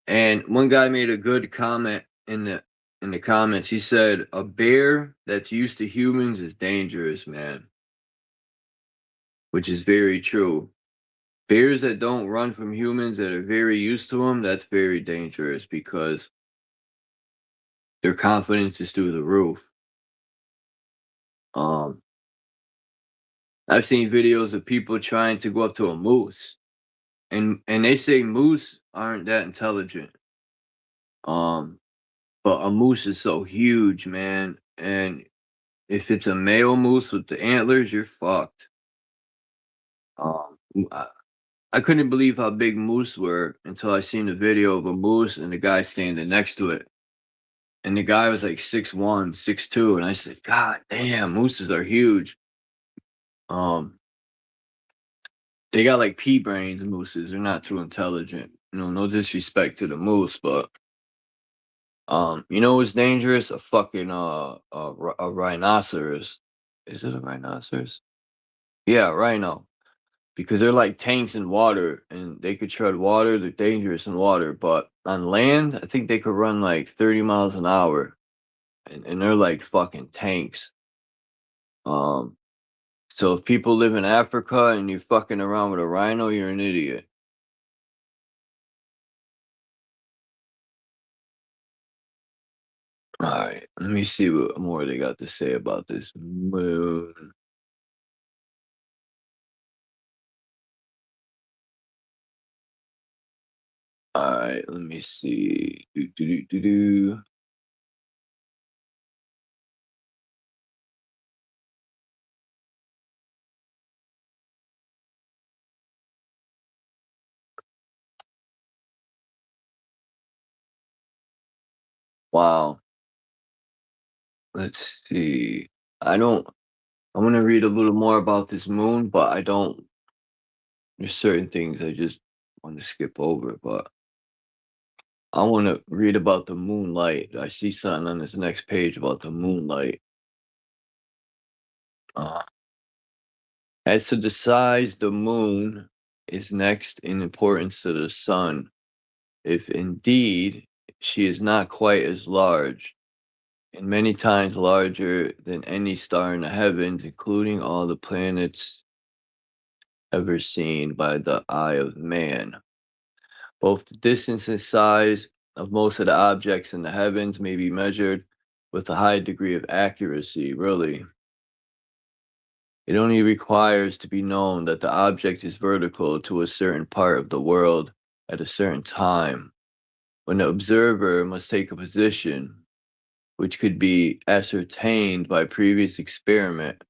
And one guy made a good comment in the comments. He said, "A bear that's used to humans is dangerous, man," which is very true. Bears that don't run from humans that are very used to them, that's very dangerous because their confidence is through the roof. Um, I've seen videos of people trying to go up to a moose, and they say moose aren't that intelligent. Um, but a moose is so huge, man, and if it's a male moose with the antlers, you're fucked. Um, I, I couldn't believe how big moose were until I seen a video of a moose and the guy standing next to it. And the guy was like 6'1", 6'2", and I said, "God damn, mooses are huge." Um, they got like pea brains. Mooses, they're not too intelligent. No disrespect to the moose, but what's dangerous? A fucking a rhinoceros. Is it a rhinoceros? Yeah, rhino. Because they're like tanks in water, and they could tread water. They're dangerous in water, but on land, I think they could run like 30 miles an hour, and they're like fucking tanks. Um, so if people live in Africa and you're fucking around with a rhino, you're an idiot. All right, let me see what more they got to say about this moon. All right, let me see. Do. Wow. Let's see. I don't. I want to read a little more about this moon, but I don't. There's certain things I just want to skip over, but I want to read about the moonlight. I see something on this next page about the moonlight. As to the size, the moon is next in importance to the sun, if indeed she is not quite as large, and many times larger than any star in the heavens, including all the planets ever seen by the eye of man. Both the distance and size of most of the objects in the heavens may be measured with a high degree of accuracy, really. It only requires to be known that the object is vertical to a certain part of the world at a certain time, when the observer must take a position which could be ascertained by previous experiment,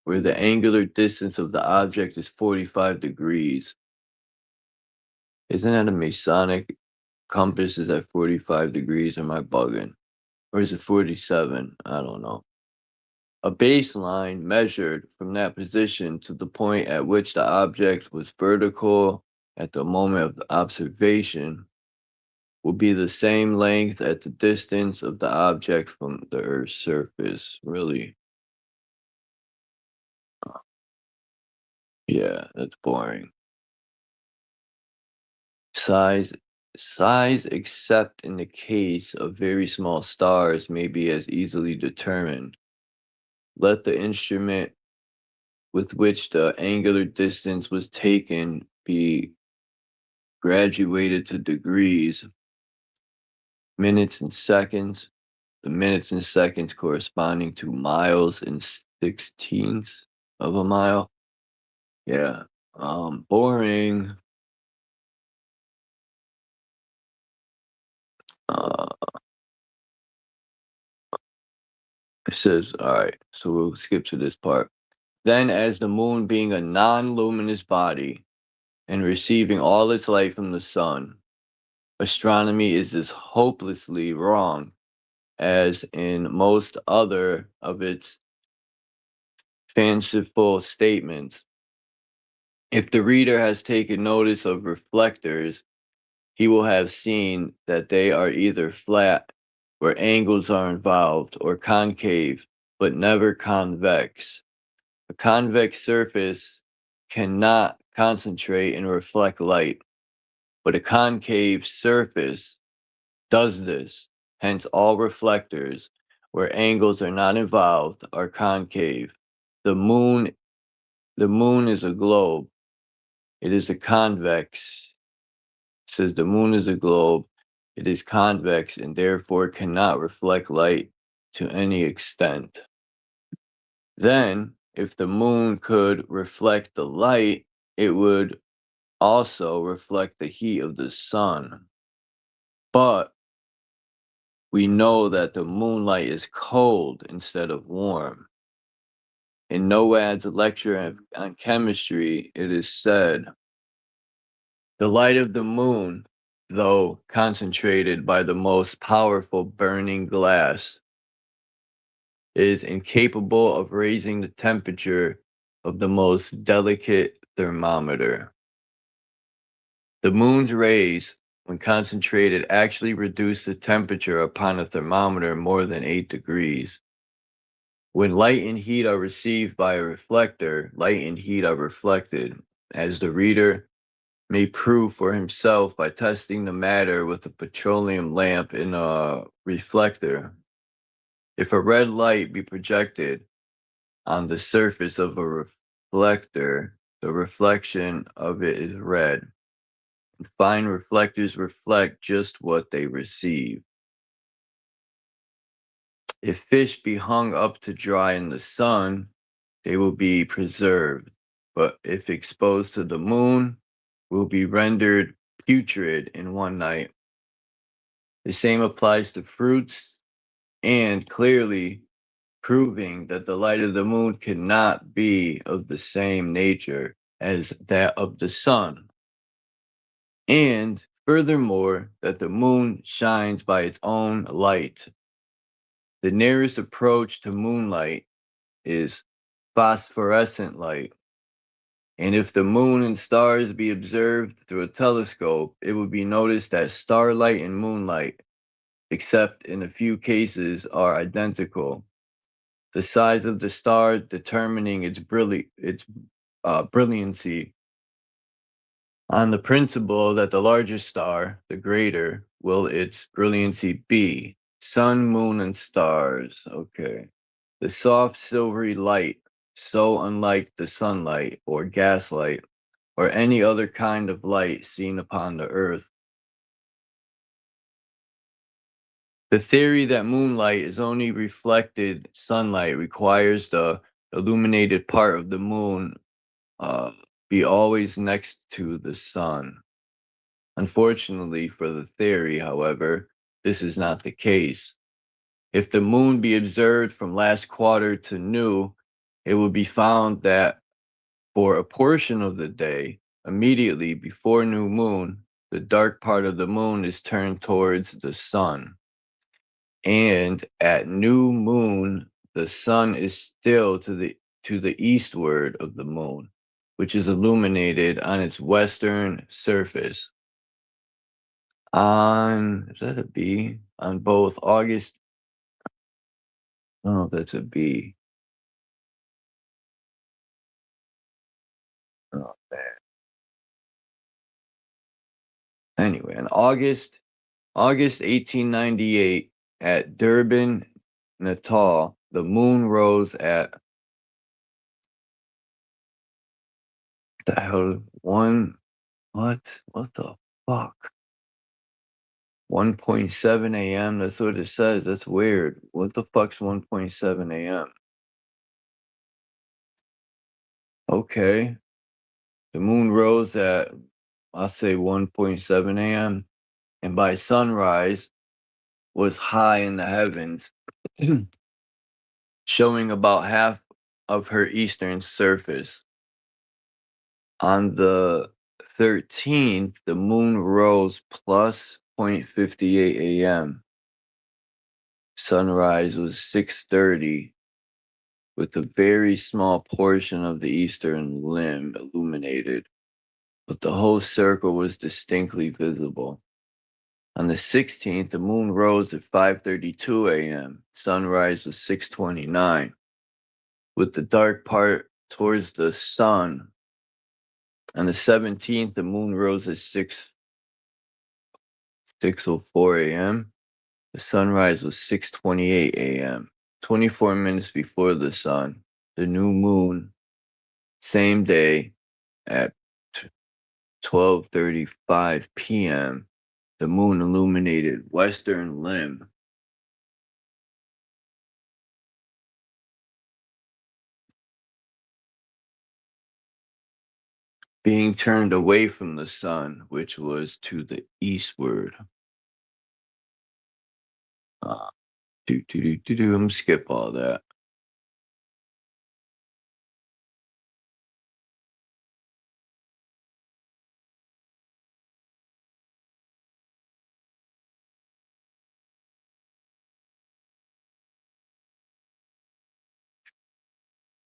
where the angular distance of the object is 45 degrees. Isn't that a Masonic compass is at 45 degrees? Am I bugging? Or is it 47? I don't know. A baseline measured from that position to the point at which the object was vertical at the moment of the observation will be the same length at the distance of the object from the Earth's surface. Really? Yeah, that's boring. Size except in the case of very small stars may be as easily determined. Let the instrument with which the angular distance was taken be graduated to degrees, minutes and seconds, the minutes and seconds corresponding to miles and sixteenths of a mile. Yeah, boring. Uh, it says, all right, so we'll skip to this part. Then, as the moon being a non-luminous body and receiving all its light from the sun, astronomy is as hopelessly wrong as in most other of its fanciful statements. If the reader has taken notice of reflectors, he will have seen that they are either flat, where angles are involved, or concave, but never convex. A convex surface cannot concentrate and reflect light, but a concave surface does this. Hence, all reflectors, where angles are not involved, are concave. The moon is a globe. It is a convex. It says the moon is a globe. It is convex and therefore cannot reflect light to any extent. Then, if the moon could reflect the light, it would also reflect the heat of the sun. But we know that the moonlight is cold instead of warm. In Noad's lecture on chemistry, it is said, the light of the moon, though concentrated by the most powerful burning glass, is incapable of raising the temperature of the most delicate thermometer. The moon's rays, when concentrated, actually reduce the temperature upon a thermometer more than 8 degrees. When light and heat are received by a reflector, light and heat are reflected, as the reader may prove for himself by testing the matter with a petroleum lamp in a reflector. If a red light be projected on the surface of a reflector, the reflection of it is red. Fine reflectors reflect just what they receive. If fish be hung up to dry in the sun, they will be preserved, but if exposed to the moon, will be rendered putrid in one night. The same applies to fruits, and clearly proving that the light of the moon cannot be of the same nature as that of the sun. And furthermore, that the moon shines by its own light. The nearest approach to moonlight is phosphorescent light. And if the moon and stars be observed through a telescope, it would be noticed that starlight and moonlight, except in a few cases, are identical. The size of the star determining its brilliancy, on the principle that the larger star, the greater, will its brilliancy be. Sun, moon, and stars. Okay. The soft silvery light, so unlike the sunlight or gaslight or any other kind of light seen upon the earth. The theory that moonlight is only reflected sunlight requires the illuminated part of the moon be always next to the sun. Unfortunately for the theory, however, this is not the case. If the moon be observed from last quarter to new, it will be found that for a portion of the day, immediately before new moon, the dark part of the moon is turned towards the sun. And at new moon, the sun is still to the eastward of the moon, which is illuminated on its western surface. Is that a B? On both August, I don't know if that's a B. Oh, man. Anyway, in August 1898, at Durban, Natal, the moon rose at the hell what the fuck? 1:7 a.m. That's what it says. That's weird. What the fuck's 1:7 a.m.? Okay. The moon rose at, I'll say 1:7 a.m. and by sunrise was high in the heavens, showing about half of her eastern surface. On the 13th, the moon rose plus 0.58 a.m. Sunrise was 6:30, with a very small portion of the eastern limb illuminated, but the whole circle was distinctly visible. On the 16th, the moon rose at 5:32 a.m. Sunrise was 6:29, with the dark part towards the sun. On the 17th, the moon rose at 6:04 a.m. The sunrise was 6:28 a.m. 24 minutes before the sun. The new moon, same day at 12:35 p.m., the moon illuminated western limb. Being turned away from the sun, which was to the eastward. I'm gonna skip all that.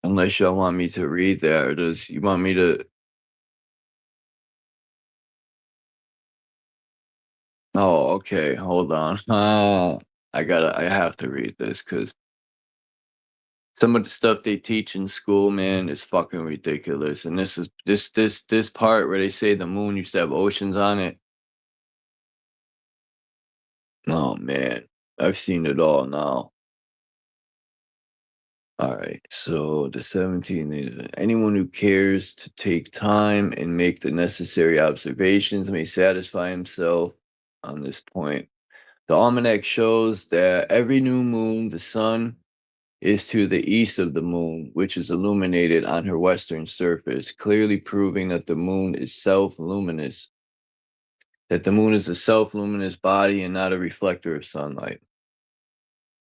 Unless y'all want me to read that, or does you want me to? Oh, okay. Hold on. I have to read this because some of the stuff they teach in school, man, is fucking ridiculous. And this part where they say the moon used to have oceans on it. Oh man, I've seen it all now. All right, so the 17th is anyone who cares to take time and make the necessary observations may satisfy himself on this point. The almanac shows that every new moon, the sun is to the east of the moon, which is illuminated on her western surface, clearly proving that the moon is self-luminous, that the moon is a self-luminous body and not a reflector of sunlight.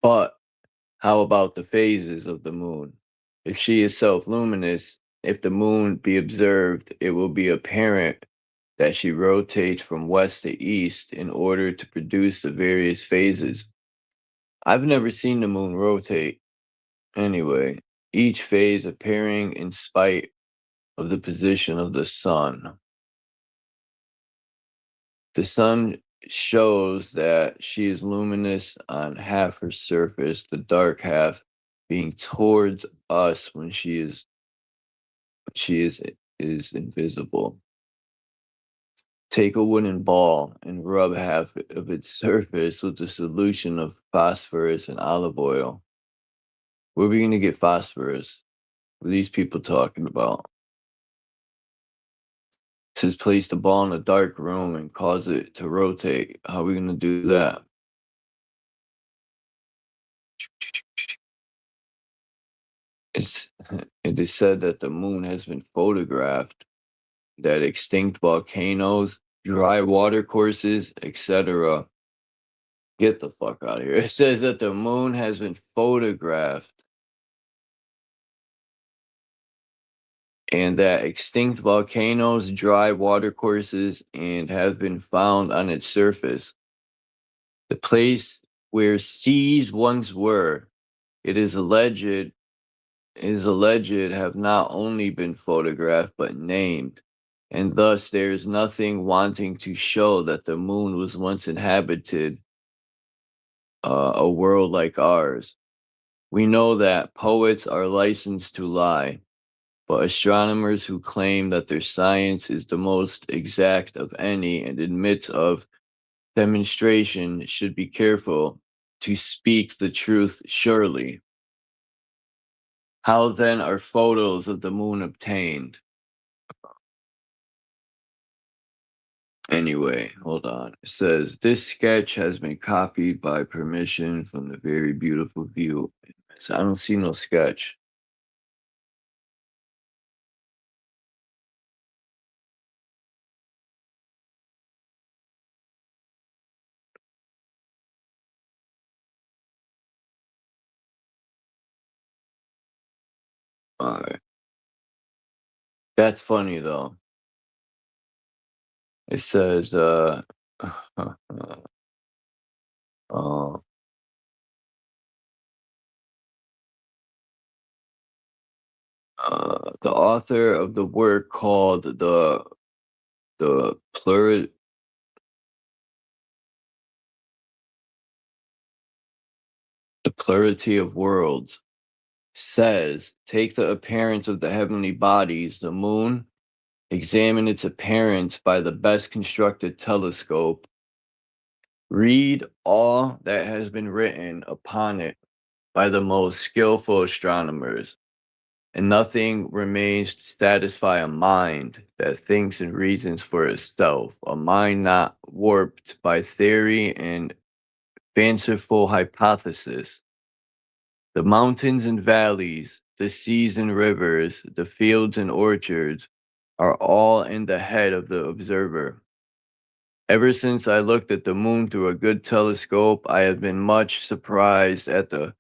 But how about the phases of the moon? If she is self-luminous, if the moon be observed, it will be apparent that she rotates from west to east in order to produce the various phases. I've never seen the moon rotate. Anyway, each phase appearing in spite of the position of the sun. The sun shows that she is luminous on half her surface, the dark half being towards us when she is invisible. Take a wooden ball and rub half of its surface with a solution of phosphorus and olive oil. Where are we going to get phosphorus? What are these people talking about? It says place the ball in a dark room and cause it to rotate. How are we going to do that? It is said that the moon has been photographed, that extinct volcanoes, dry water courses, etc. Get the fuck out of here. It says that the moon has been photographed and that extinct volcanoes, dry water courses, and have been found on its surface. The place where seas once were, it is alleged have not only been photographed but named, and thus there is nothing wanting to show that the moon was once inhabited a world like ours. We know that poets are licensed to lie, but astronomers who claim that their science is the most exact of any and admits of demonstration should be careful to speak the truth surely. How then are photos of the moon obtained? Anyway, hold on. It says, this sketch has been copied by permission from the very beautiful view. So I don't see no sketch. All right. That's funny though. It says, uh, the author of the work called the pluri- the plurality of worlds says, take the appearance of the heavenly bodies, the moon, examine its appearance by the best constructed telescope, read all that has been written upon it by the most skillful astronomers, and nothing remains to satisfy a mind that thinks and reasons for itself, a mind not warped by theory and fanciful hypothesis. The mountains and valleys, the seas and rivers, the fields and orchards are all in the head of the observer. Ever since I looked at the moon through a good telescope, I have been much surprised at the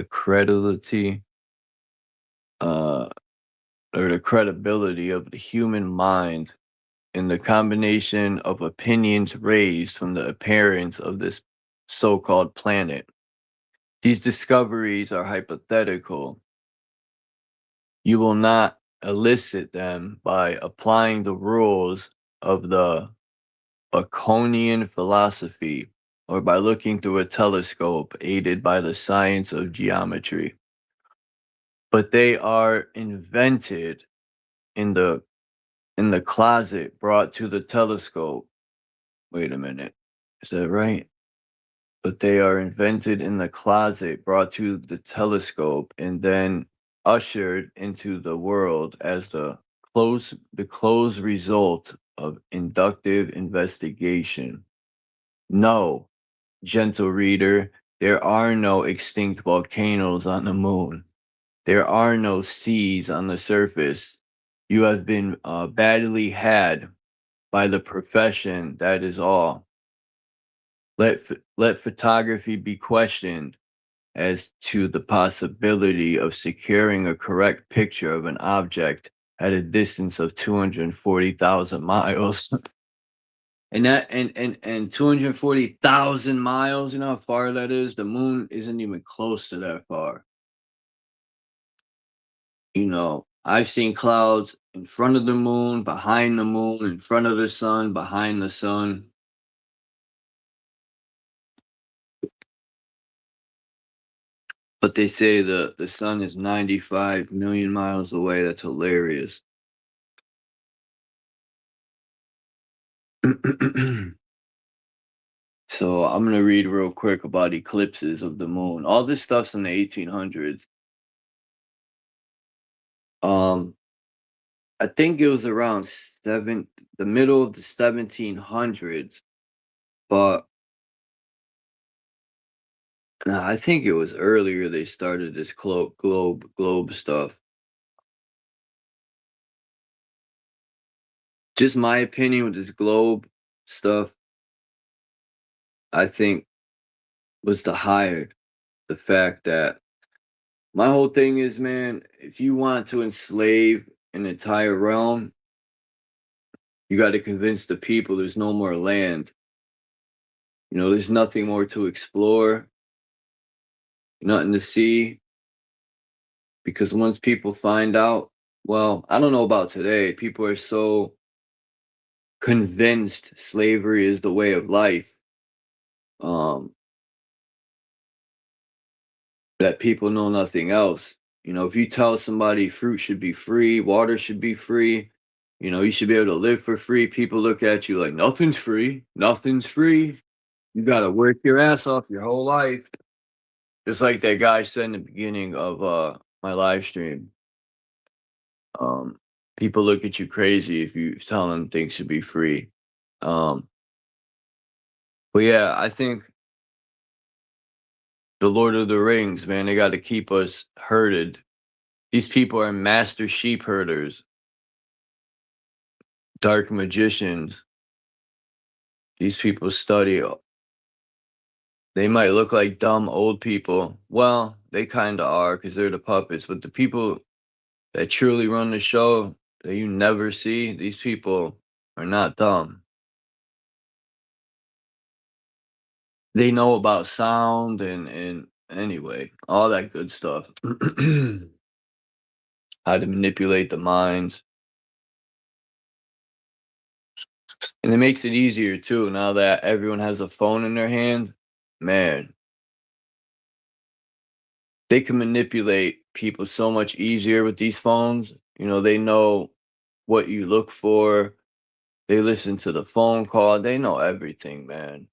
credibility or the credibility of the human mind in the combination of opinions raised from the appearance of this so-called planet. These discoveries are hypothetical. You will not elicit them by applying the rules of the Baconian philosophy or by looking through a telescope aided by the science of geometry. But they are invented in the closet brought to the telescope. Wait a minute. Is that right? But they are invented in the closet brought to the telescope and then ushered into the world as the close result of inductive investigation. No, gentle reader, there are no extinct volcanoes on the moon. There are no seas on the surface. You have been badly had by the profession, that is all. Let photography be questioned as to the possibility of securing a correct picture of an object at a distance of 240,000 miles. And that and 240,000 miles, you know how far that is? The moon isn't even close to that far. You know, I've seen clouds in front of the moon, behind the moon, in front of the sun, behind the sun. But they say the sun is 95 million miles away. That's hilarious. So I'm gonna read real quick about eclipses of the moon. All this stuff's in the 1800s. I think it was around the middle of the 1700s, but nah, I think it was earlier they started this globe stuff. Just my opinion with this globe stuff, I think was the fact that my whole thing is, man, if you want to enslave an entire realm, you got to convince the people there's no more land. You know, there's nothing more to explore, nothing to see. Because once people find out, well, I don't know about today, people are so convinced slavery is the way of life, um, that people know nothing else. You know, if you tell somebody fruit should be free, water should be free, you know, you should be able to live for free, people look at you like nothing's free, nothing's free. You got to work your ass off your whole life. Just like that guy said in the beginning of my live stream. Um, People look at you crazy if you tell them things should be free. Um, but yeah, I think the Lord of the Rings, man, they got to keep us herded. These people are master sheep herders, dark magicians. These people study. They might look like dumb old people. Well, they kind of are because they're the puppets. But the people that truly run the show that you never see, these people are not dumb. They know about sound and anyway, all that good stuff. How to manipulate the minds. And it makes it easier too now that everyone has a phone in their hand. Man, they can manipulate people so much easier with these phones. You know, they know what you look for. They listen to the phone call. They know everything, man.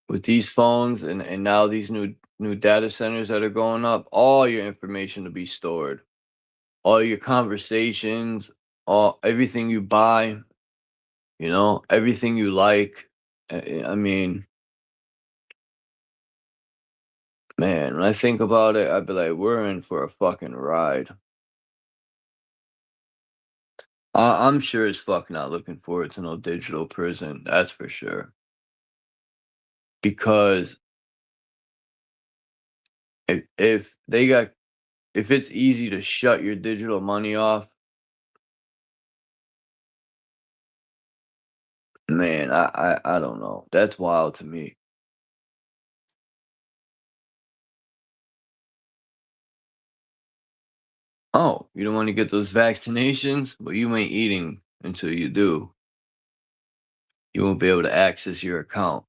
With these phones and now these new data centers that are going up, all your information to be stored. All your conversations, all everything you buy, you know, everything you like. I mean, man, when I think about it, I'd be like, we're in for a fucking ride. I'm sure as fuck not looking forward to no digital prison. That's for sure. Because if they got if it's easy to shut your digital money off, man, I don't know. That's wild to me. Oh, you don't want to get those vaccinations? Well, you ain't eating until you do. You won't be able to access your account.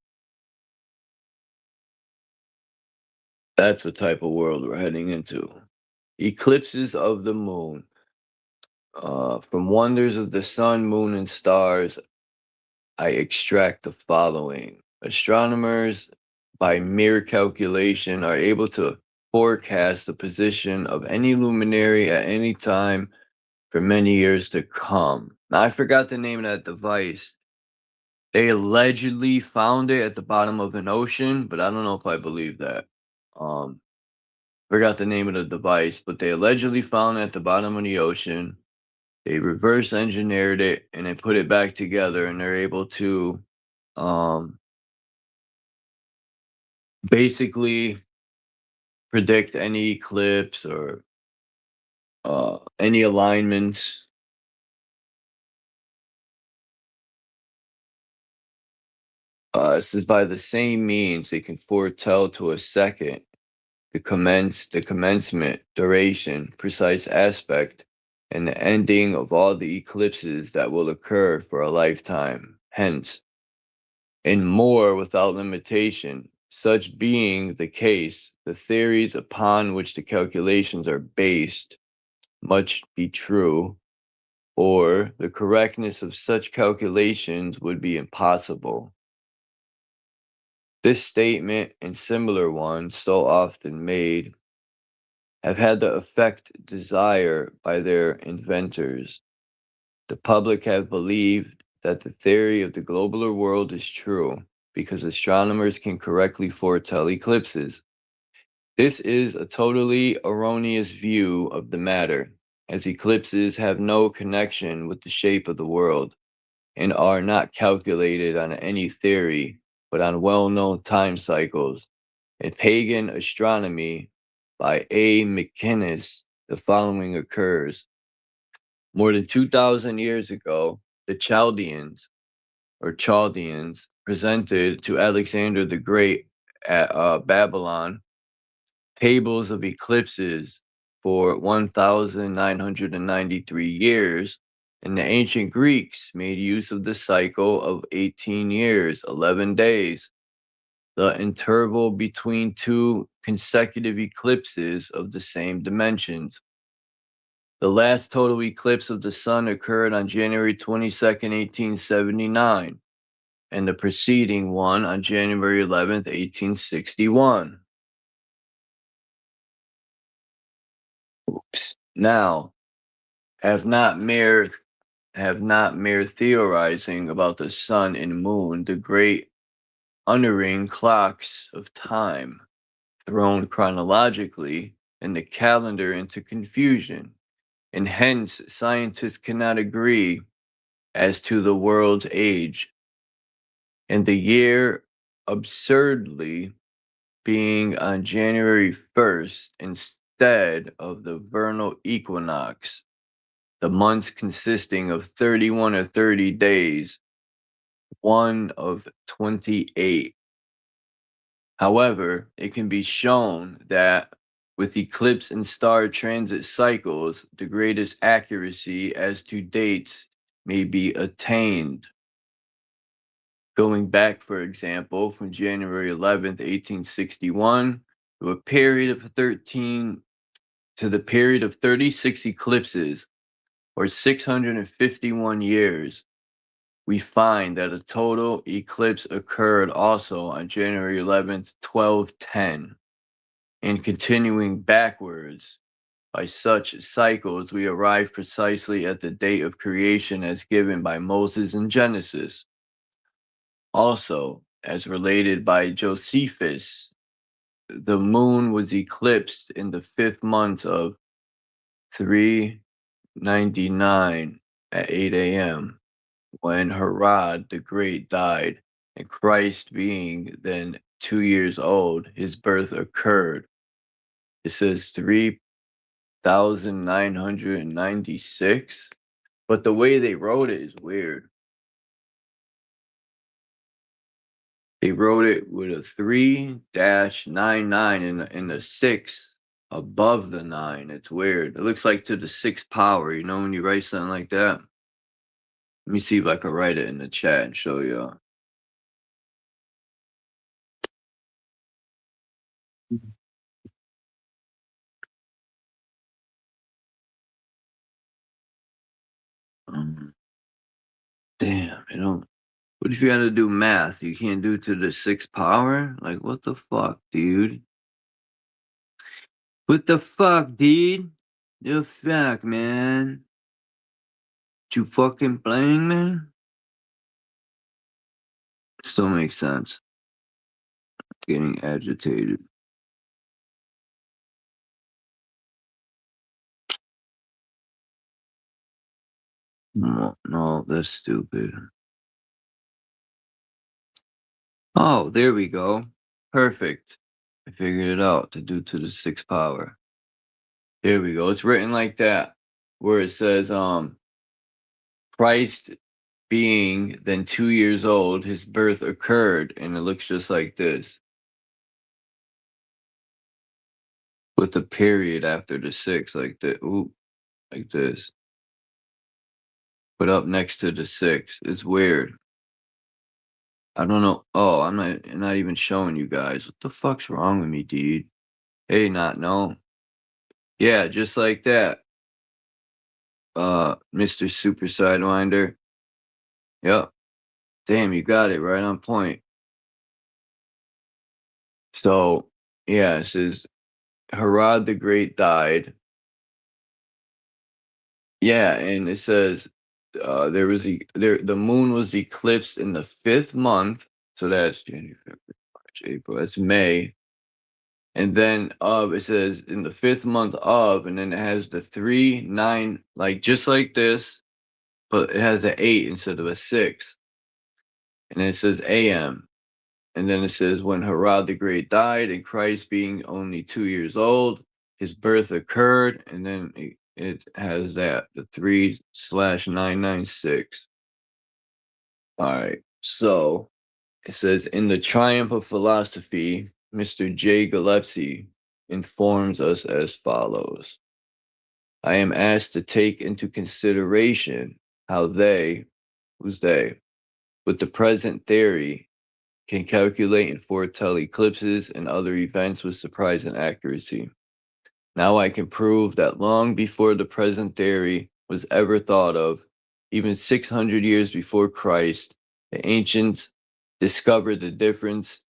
That's what type of world we're heading into. Eclipses of the moon. From wonders of the sun, moon, and stars, I extract the following. Astronomers, by mere calculation, are able to forecast the position of any luminary at any time for many years to come. Now, I forgot the name of that device. They allegedly found it at the bottom of an ocean, but I don't know if I believe that. Forgot the name of the device, but they allegedly found it at the bottom of the ocean. They reverse engineered it and they put it back together, and they're able to basically predict any eclipse or any alignments. This is by the same means they can foretell to a second the commencement, duration, precise aspect, and the ending of all the eclipses that will occur for a lifetime. Hence, and more without limitation. Such being the case, the theories upon which the calculations are based must be true, or the correctness of such calculations would be impossible. This statement and similar ones, so often made, have had the effect desired by their inventors. The public have believed that the theory of the globular world is true because astronomers can correctly foretell eclipses. This is a totally erroneous view of the matter, as eclipses have no connection with the shape of the world and are not calculated on any theory, but on well-known time cycles. In pagan astronomy by A. McInnes, the following occurs. More than 2,000 years ago, the Chaldeans presented to Alexander the Great at Babylon tables of eclipses for 1,993 years, and the ancient Greeks made use of the cycle of 18 years, 11 days, the interval between two consecutive eclipses of the same dimensions. The last total eclipse of the sun occurred on January 22nd, 1879, and the preceding one on January 11th, 1861. Oops. Now, have not mere theorizing about the sun and moon, the great unerring clocks of time, thrown chronologically in the calendar into confusion, and hence scientists cannot agree as to the world's age, and the year absurdly being on January 1st instead of the vernal equinox, the months consisting of 31 or 30 days, one of 28. However, it can be shown that with eclipse and star transit cycles, the greatest accuracy as to dates may be attained. Going back, for example, from January 11th, 1861 to the period of 36 eclipses, or 651 years, we find that a total eclipse occurred also on January 11th, 1210. And continuing backwards, by such cycles, we arrive precisely at the date of creation as given by Moses in Genesis. Also, as related by Josephus, the moon was eclipsed in the 5th month of 399 at 8 a.m. when Herod the Great died, and Christ being then 2 years old, his birth occurred. It says 3,996, but the way they wrote it is weird. They wrote it with a 3-99 and a 6 above the 9. It's weird. It looks like to the 6th power, you know, when you write something like that. Let me see if I can write it in the chat and show y'all. Damn, you know. What if you had to do math? You can't do to the 6th power? Like, what the fuck, dude? What the fuck, dude? The fuck, man? You fucking playing, man? Still makes sense. Getting agitated. No, that's stupid. Oh, there we go. Perfect. I figured it out to do to the 6th power. There we go. It's written like that, where it says, Christ being then 2 years old, his birth occurred, and it looks just like this, with a period after the 6, like the like this, but up next to the 6. It's weird. I don't know. Oh, I'm not even showing you guys. What the fuck's wrong with me, dude? Hey, not no. Yeah, just like that. Mr. Super Sidewinder. Yep. Damn, you got it right on point. So, yeah, it says Herod the Great died. Yeah, and it says the moon was eclipsed in the 5th month, so that's January, February, March, April. That's May. And then it says in the 5th month of, and then it has the 3, 9, like just like this, but it has an 8 instead of a 6. And then it says AM. And then it says when Herod the Great died, and Christ being only 2 years old, his birth occurred, and then it has that, the 3/996. All right. So it says in the Triumph of Philosophy, Mr. J. Gillespie informs us as follows. I am asked to take into consideration how they, who's they, with the present theory, can calculate and foretell eclipses and other events with surprising accuracy. Now I can prove that long before the present theory was ever thought of, even 600 years before Christ, the ancients discovered the difference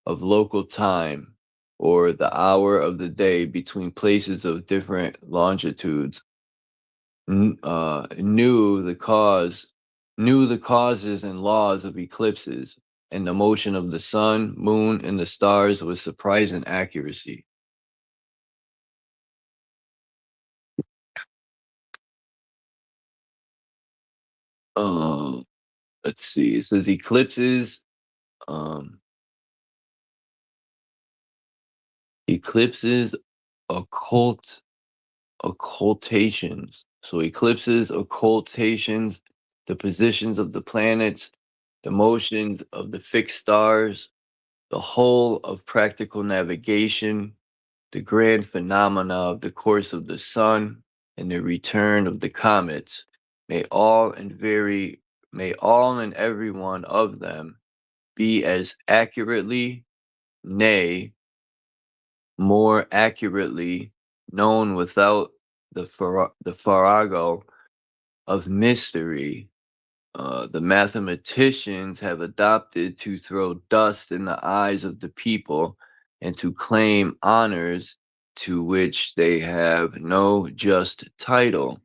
of local time, or the hour of the day between places of different longitudes, knew the causes and laws of eclipses, and the motion of the sun, moon, and the stars with surprising accuracy. Let's see. It says eclipses. Eclipses, occultations. So eclipses, occultations, the positions of the planets, the motions of the fixed stars, the whole of practical navigation, the grand phenomena of the course of the sun, and the return of the comets, may all and every one of them be as accurately, nay, more accurately known without the farrago of mystery the mathematicians have adopted to throw dust in the eyes of the people and to claim honors to which they have no just title.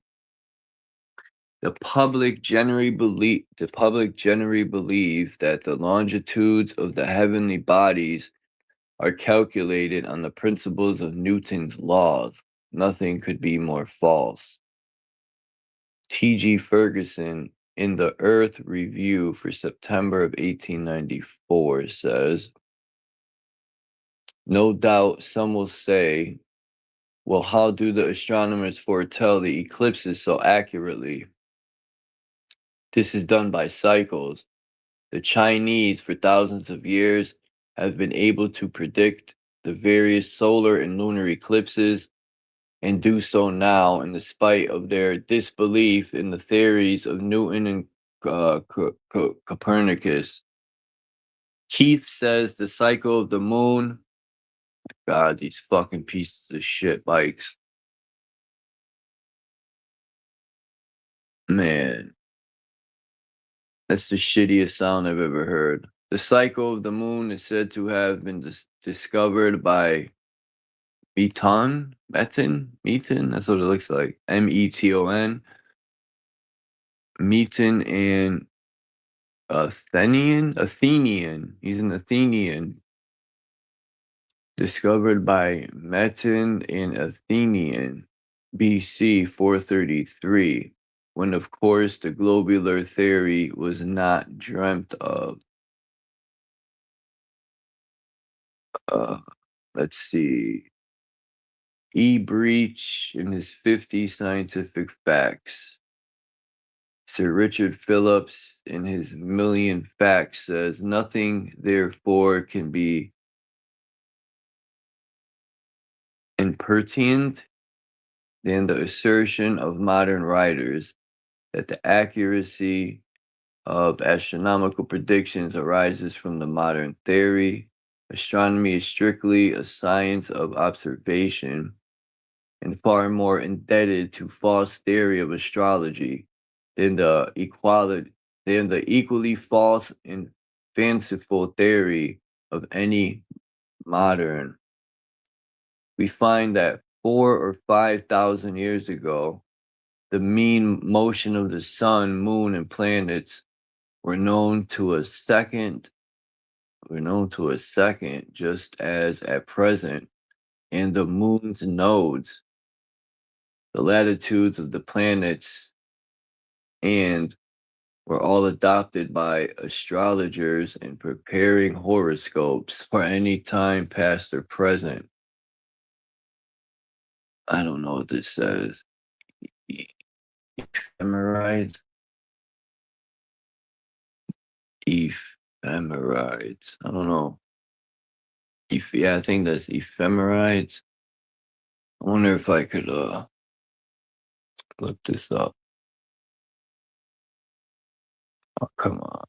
The public generally believe that the longitudes of the heavenly bodies are calculated on the principles of Newton's laws. Nothing could be more false. T.G. Ferguson, in the Earth Review for September of 1894, says, no doubt some will say, well, how do the astronomers foretell the eclipses so accurately? This is done by cycles. The Chinese, for thousands of years, have been able to predict the various solar and lunar eclipses and do so now in spite of their disbelief in the theories of Newton and Copernicus. Keith says the cycle of the moon. God, these fucking pieces of shit bikes. Man, that's the shittiest sound I've ever heard. The cycle of the moon is said to have been discovered by Meton, that's what it looks like. Meton. Meton and Athenian. He's an Athenian. Discovered by Meton and Athenian, BC 433, when of course the globular theory was not dreamt of. Let's see. E. Breach in his 50 scientific facts. Sir Richard Phillips, in his Million Facts, says nothing, therefore, can be impertinent than the assertion of modern writers that the accuracy of astronomical predictions arises from the modern theory. Astronomy is strictly a science of observation and far more indebted to false theory of astrology than the equally false and fanciful theory of any modern. We find that 4 or 5 thousand years ago, the mean motion of the sun, moon, and planets were known to a second, just as at present, and the moon's nodes, the latitudes of the planets, and were all adopted by astrologers in preparing horoscopes for any time past or present. I don't know what this says. Ephemerides? Ephemerides. I don't know. Yeah, I think that's ephemerides. I wonder if I could look this up. Oh, come on.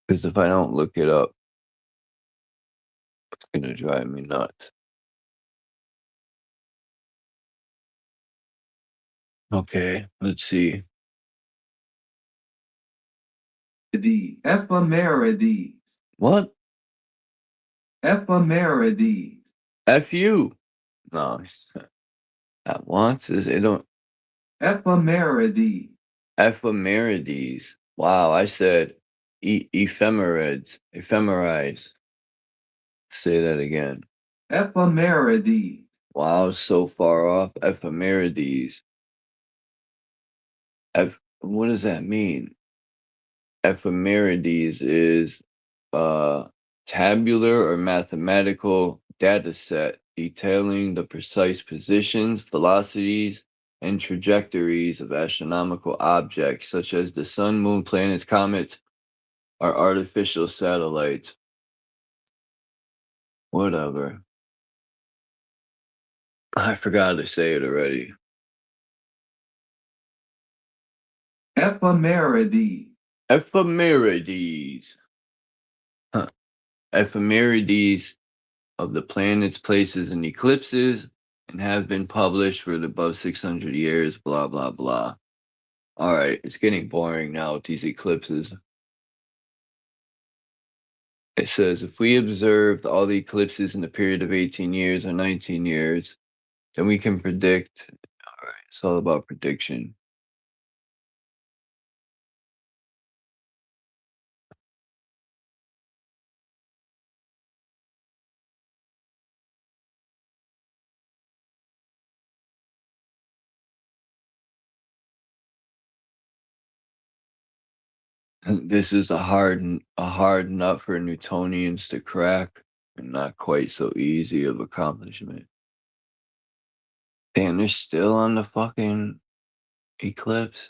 Because if I don't look it up, it's gonna drive me nuts. Okay, let's see. The ephemerides. What? Ephemerides. F you. No, at once is it don't Ephemerides. ephemerides. Wow, I said ephemerides. Ephemerides. Say that again. Ephemerides. Wow, so far off. Ephemerides. What does that mean? Ephemerides is a tabular or mathematical data set detailing the precise positions, velocities, and trajectories of astronomical objects such as the sun, moon, planets, comets, or artificial satellites. Whatever. I forgot to say it already. Ephemerides. Ephemerides. Huh. Ephemerides of the planets, places, and eclipses, and have been published for the above 600 years, blah, blah, blah. All right, it's getting boring now with these eclipses. It says, if we observed all the eclipses in a period of 18 years or 19 years, then we can predict. All right, it's all about prediction. This is a hard nut for Newtonians to crack, and not quite so easy of accomplishment. Damn, they're still on the fucking eclipse.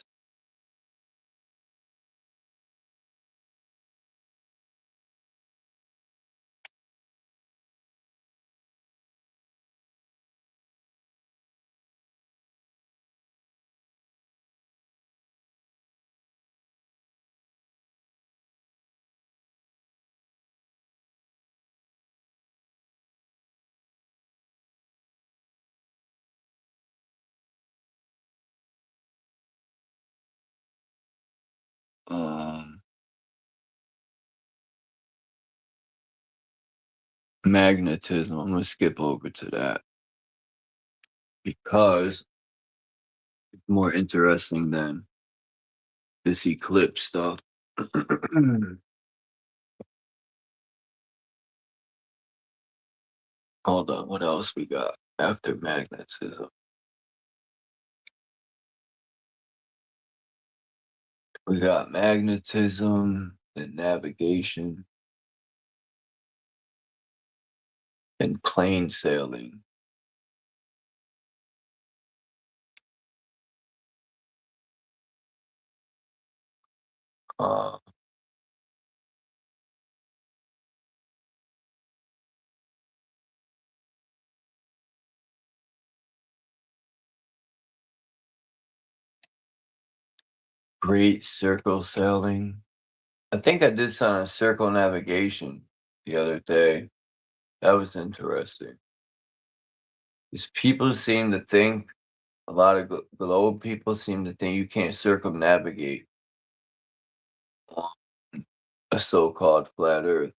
Magnetism. I'm gonna skip over to that because it's more interesting than this eclipse stuff. Hold on, what else we got after magnetism? We got magnetism, and navigation, and plane sailing. Uh, Great circle sailing. I think I did some on circle navigation the other day. That was interesting. Because people seem to think, a lot of globe people seem to think you can't circumnavigate on a so-called flat Earth.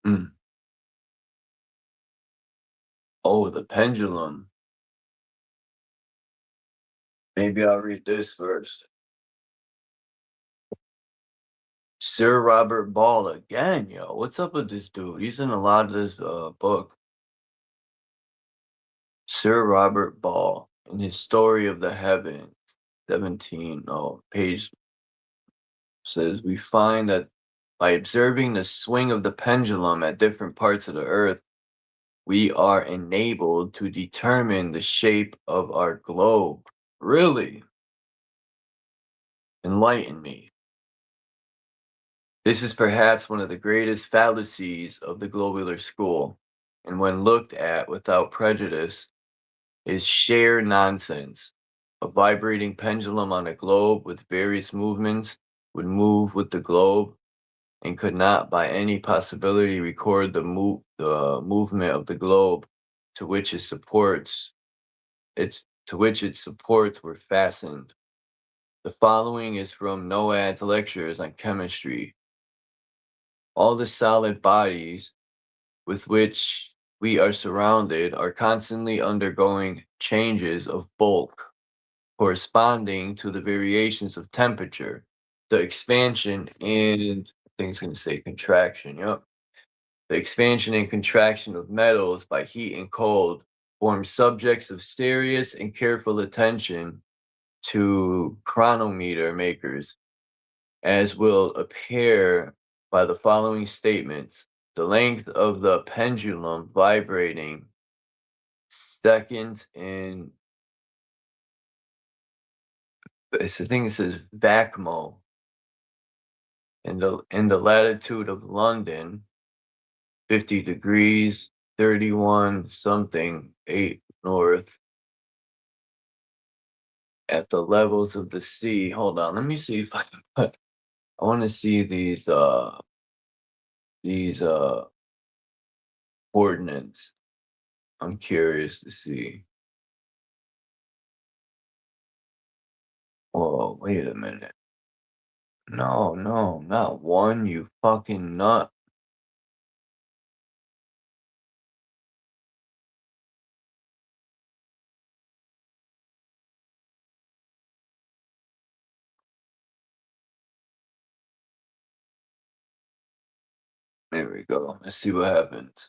Mm. Oh, the pendulum. Maybe I'll read this first. Sir Robert Ball again, yo. What's up with this dude? He's in a lot of this book. Sir Robert Ball, in his Story of the Heavens, 17, page, says, we find that by observing the swing of the pendulum at different parts of the earth, we are enabled to determine the shape of our globe. Really? Enlighten me. This is perhaps one of the greatest fallacies of the globular school, and when looked at without prejudice, is sheer nonsense. A vibrating pendulum on a globe with various movements would move with the globe and could not by any possibility record the movement of the globe to which its supports were fastened. The following is from Noad's lectures on chemistry. All the solid bodies with which we are surrounded are constantly undergoing changes of bulk corresponding to the variations of temperature, the expansion and I think it's going to say contraction. Yep. The expansion and contraction of metals by heat and cold form subjects of serious and careful attention to chronometer makers, as will appear by the following statements. The length of the pendulum vibrating seconds in, I think it says Vacmo, in the latitude of London, 50 degrees, 31 something, 8 north, at the levels of the sea. Hold on, let me see if I can put, I want to see these coordinates. I'm curious to see. Oh, wait a minute. No, not one, you fucking nut. There we go. Let's see what happens.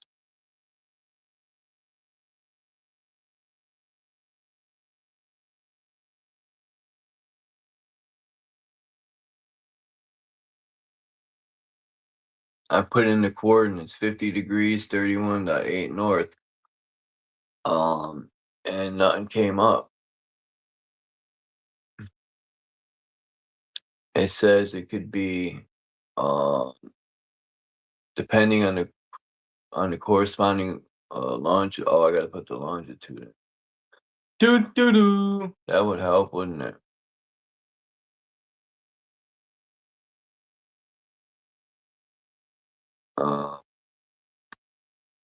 I put in the coordinates 50 degrees, 31.8 north. And nothing came up. It says it could be depending on the corresponding longitude. Oh, I gotta put the longitude in. That would help, wouldn't it?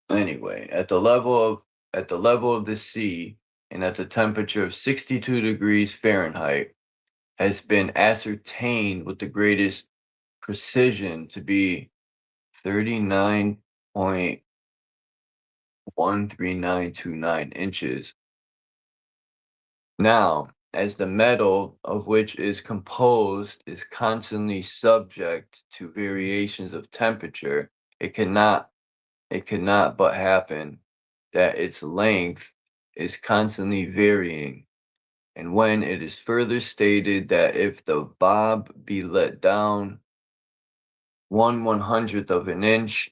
Anyway, at the level of the sea and at the temperature of 62 degrees Fahrenheit has been ascertained with the greatest precision to be 39.13929 inches. Now, as the metal of which is composed is constantly subject to variations of temperature, it cannot but happen that its length is constantly varying, and when it is further stated that if the bob be let down 1/100th of an inch,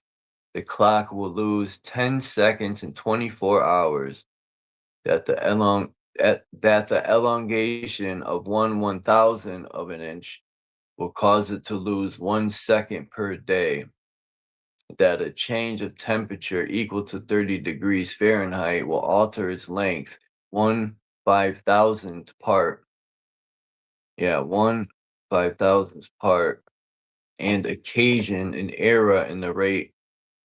the clock will lose 10 seconds and 24 hours, that the elongation of 1/1000 of an inch will cause it to lose 1 second per day, that a change of temperature equal to 30 degrees Fahrenheit will alter its length 1/5000th part. Yeah, 1/5000th part, and occasion an error in the rate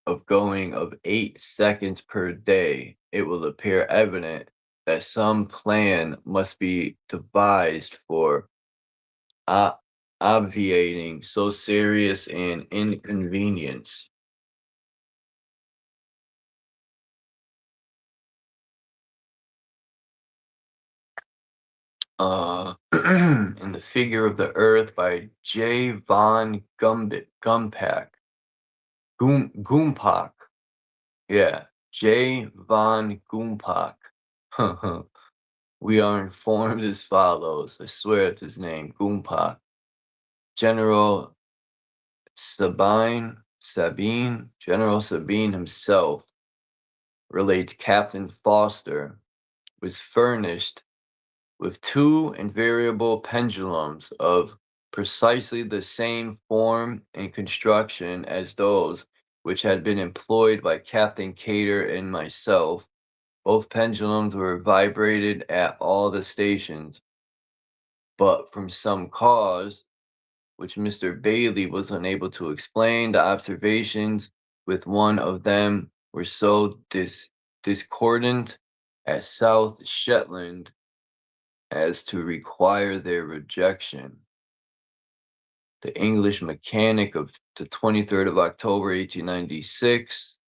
of going of 8 seconds per day. It will appear evident that some plan must be devised for obviating so serious an inconvenience. In The Figure of the Earth by J. von Gumpak. Gumpak. Yeah, J. von Gumpak. We are informed as follows. I swear it's his name, Gumpak. General General Sabine himself relates Captain Foster was furnished with 2 invariable pendulums of precisely the same form and construction as those which had been employed by Captain Cater and myself. Both pendulums were vibrated at all the stations, but from some cause, which Mr. Bailey was unable to explain, the observations with one of them were so discordant at South Shetland as to require their rejection. The English Mechanic of the 23rd of October, 1896,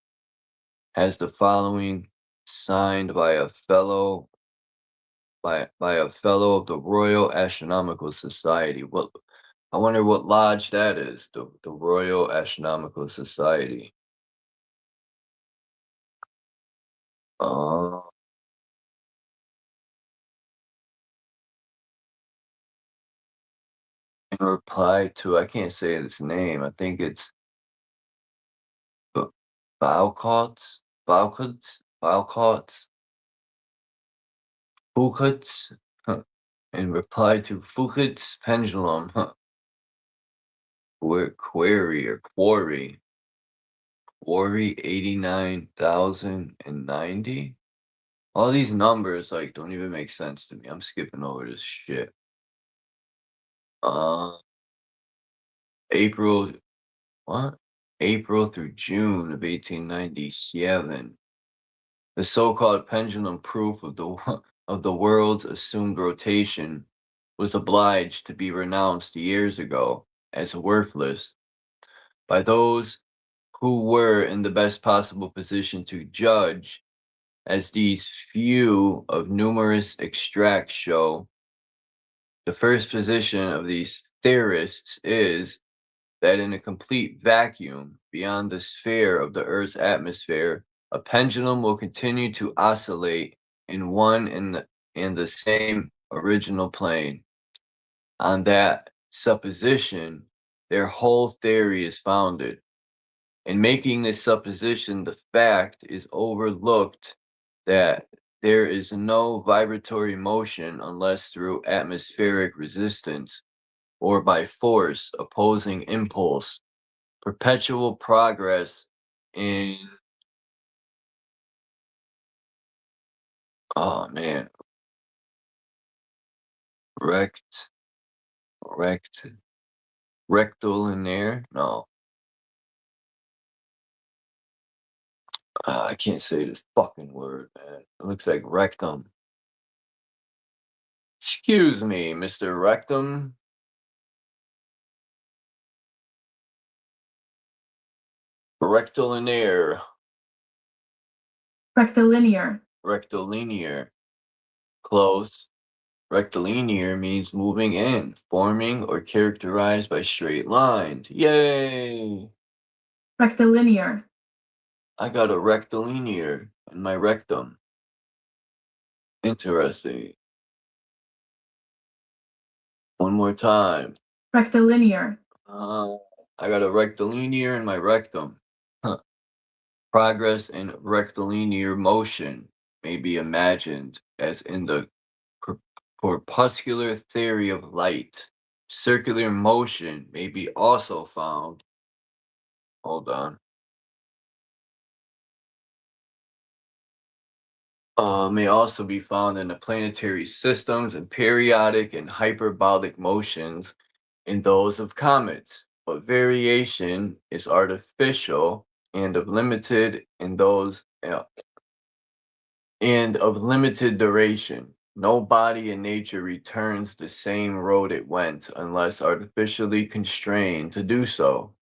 has the following signed by a fellow of the Royal Astronomical Society. What I wonder what lodge that is, the Royal Astronomical Society. In reply to, I can't say its name, I think it's Foucault's, in reply to Foucault's pendulum, quarry 89,090. All these numbers like don't even make sense to me. I'm skipping over this shit. April through June of 1897. The so-called pendulum proof of the world's assumed rotation was obliged to be renounced years ago as worthless by those who were in the best possible position to judge, as these few of numerous extracts show. The first position of these theorists is that in a complete vacuum beyond the sphere of the Earth's atmosphere, a pendulum will continue to oscillate in one and the same original plane. On that supposition, their whole theory is founded. In making this supposition, the fact is overlooked that there is no vibratory motion unless through atmospheric resistance or by force opposing impulse. Perpetual progress in rectilinear. No, I can't say this fucking word, man. It looks like rectum. Excuse me, Mr. Rectum. Rectilinear. Rectilinear. Close. Rectilinear means moving in, forming, or characterized by straight lines. Yay! Rectilinear. I got a rectilinear in my rectum. Interesting. One more time. Rectilinear. I got a rectilinear in my rectum. Huh. Progress in rectilinear motion may be imagined as in the corpuscular theory of light. Circular motion may be also found. Hold on. May also be found in the planetary systems and periodic and hyperbolic motions in those of comets, but variation is artificial and of limited in those and of limited duration. No body in nature returns the same road it went unless artificially constrained to do so.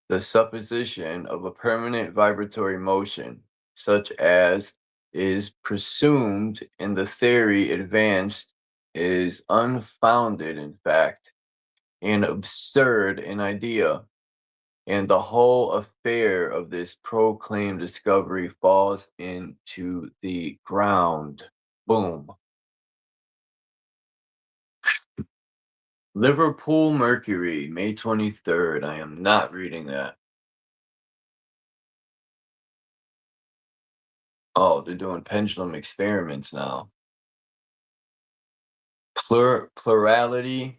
The supposition of a permanent vibratory motion, such as is presumed in the theory advanced, is unfounded in fact, and absurd in idea, and the whole affair of this proclaimed discovery falls into the ground. Boom. Liverpool Mercury, May 23rd. I am not reading that. Oh, they're doing pendulum experiments now. Plurality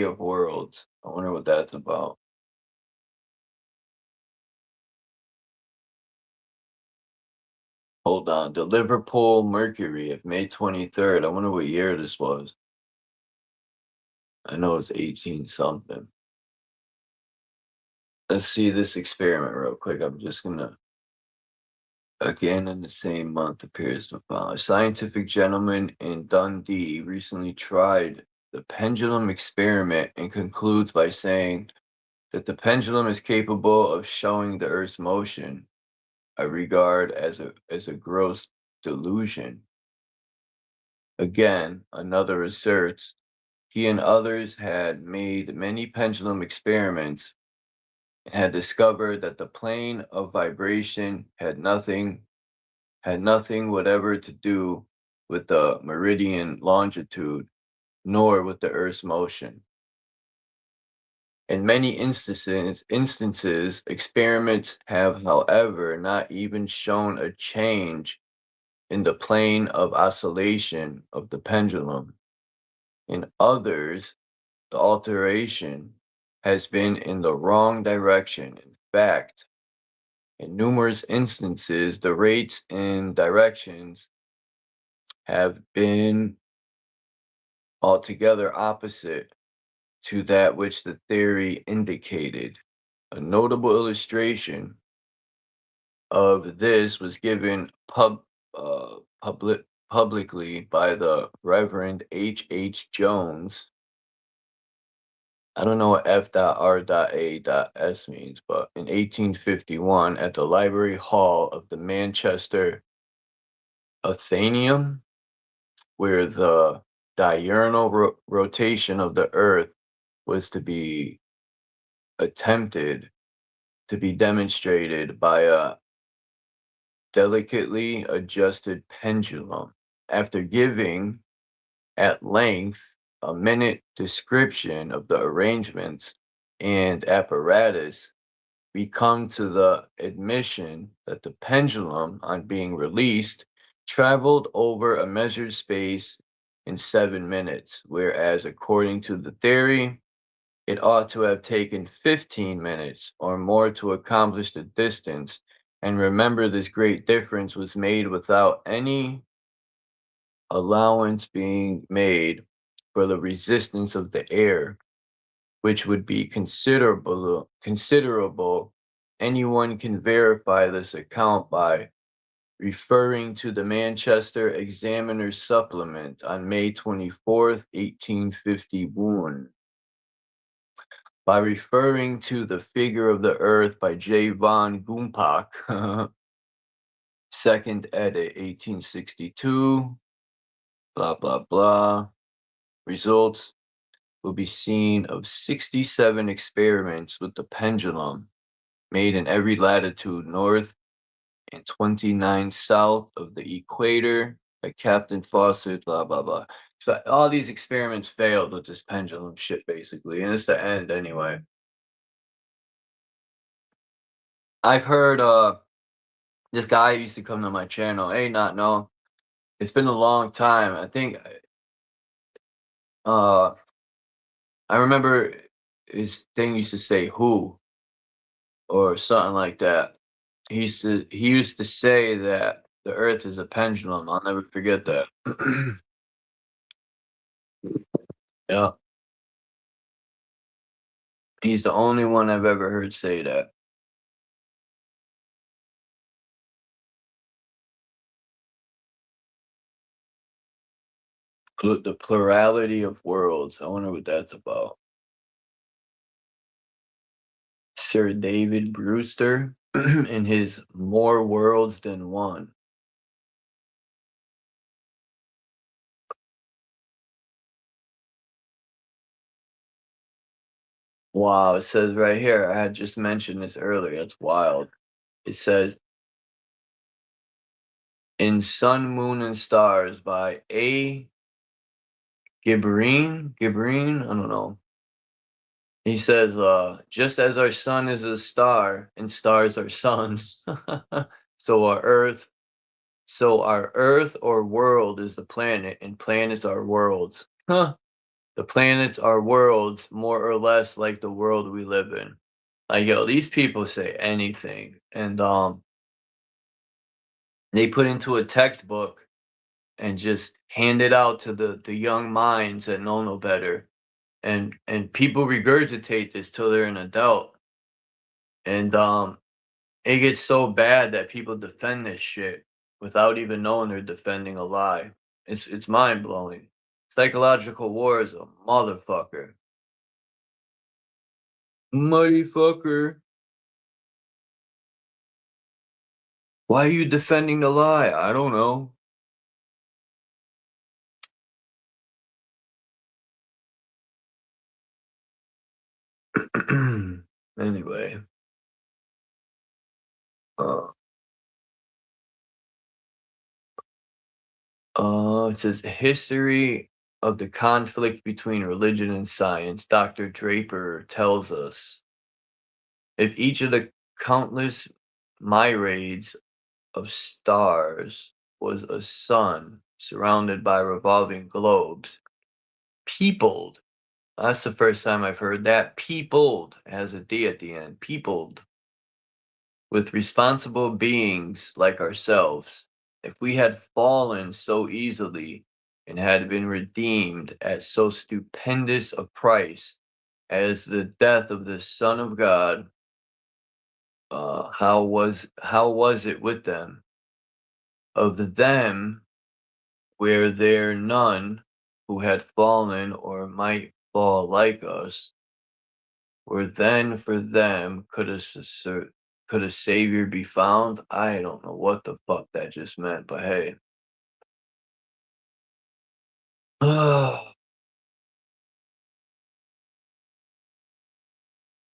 of worlds. I wonder what that's about. Hold on. The Liverpool Mercury of May 23rd. I wonder what year this was. I know it's 18 something. Let's see this experiment real quick. I'm just gonna, again in the same month appears to follow. A scientific gentleman in Dundee recently tried the pendulum experiment and concludes by saying that the pendulum is capable of showing the Earth's motion. I regard as a gross delusion. Again, another asserts he and others had made many pendulum experiments and had discovered that the plane of vibration had nothing whatever to do with the meridian longitude, nor with the Earth's motion. In many instances, experiments have, however, not even shown a change in the plane of oscillation of the pendulum. In others, the alteration has been in the wrong direction. In fact, in numerous instances, the rates and directions have been altogether opposite to that which the theory indicated. A notable illustration of this was given publicly by the Reverend H. Jones. I don't know what F.R.A.S means, but in 1851 at the Library Hall of the Manchester Athenaeum, where the diurnal rotation of the Earth was to be attempted to be demonstrated by a delicately adjusted pendulum. After giving at length a minute description of the arrangements and apparatus, we come to the admission that the pendulum, on being released, traveled over a measured space in 7 minutes, whereas according to the theory, it ought to have taken 15 minutes or more to accomplish the distance. And remember, this great difference was made without any allowance being made for the resistance of the air, which would be considerable. Anyone can verify this account by referring to the Manchester Examiner's supplement on May 24th, 1851. By referring to The Figure of the Earth by J. von Gumpach, second edit, 1862, blah, blah, blah. Results will be seen of 67 experiments with the pendulum made in every latitude north and 29 south of the equator Like Captain Fawcett, blah blah blah. So all these experiments failed with this pendulum shit, basically, and it's the end anyway. I've heard this guy used to come to my channel. Hey, not no. It's been a long time. I think I remember his thing used to say who or something like that. He used to say that the earth is a pendulum. I'll never forget that. Yeah. He's the only one I've ever heard say that. The plurality of worlds. I wonder what that's about. Sir David Brewster in his More Worlds Than One. Wow, it says right here, I had just mentioned this earlier. That's wild. It says, In Sun, Moon, and Stars by A. Gibrine? I don't know. He says, just as our sun is a star and stars are suns, so our earth or world is the planet and planets are worlds. Huh. The planets are worlds more or less like the world we live in. Like, yo, these people say anything. And they put into a textbook and just hand it out to the young minds that know no better. And people regurgitate this till they're an adult. And it gets so bad that people defend this shit without even knowing they're defending a lie. It's mind blowing. Psychological war is a motherfucker. Motherfucker. Why are you defending the lie? I don't know. Anyway. It says history of the conflict between religion and science. Dr. Draper tells us if each of the countless myriads of stars was a sun surrounded by revolving globes, peopled. That's the first time I've heard that. Peopled has a D at the end. Peopled with responsible beings like ourselves. If we had fallen so easily and had been redeemed at so stupendous a price as the death of the Son of God, how was it with them? Of them were there none who had fallen or might fall like us, were then for them could a savior be found? I don't know what the fuck that just meant, but hey.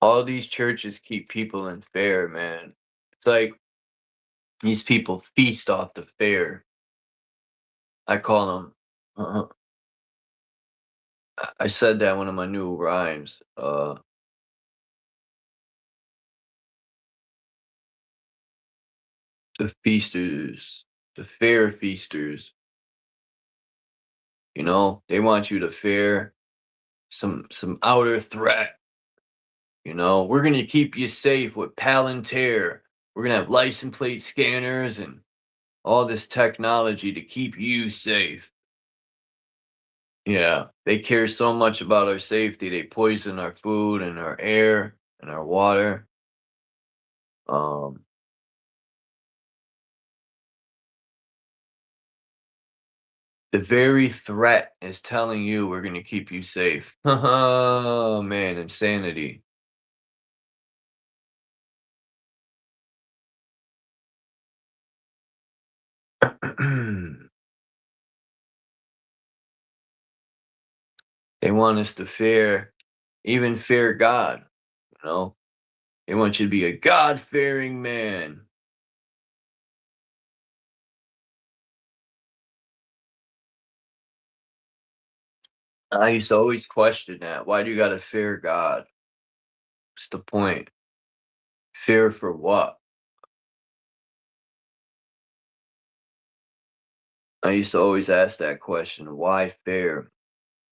All these churches keep people in fear, man. It's like these people feast off the fear. I call them. I said that one of my new rhymes. The feasters, the fair feasters. You know, they want you to fear some outer threat. You know, we're gonna keep you safe with Palantir. We're gonna have license plate scanners and all this technology to keep you safe. Yeah, they care so much about our safety. They poison our food and our air and our water. Um, the very threat is telling you we're gonna keep you safe. Oh man, insanity. They want us to fear, even fear God. You know, they want you to be a God-fearing man. I used to always question that. Why do you gotta fear God? What's the point? Fear for what? I used to always ask that question. Why fear?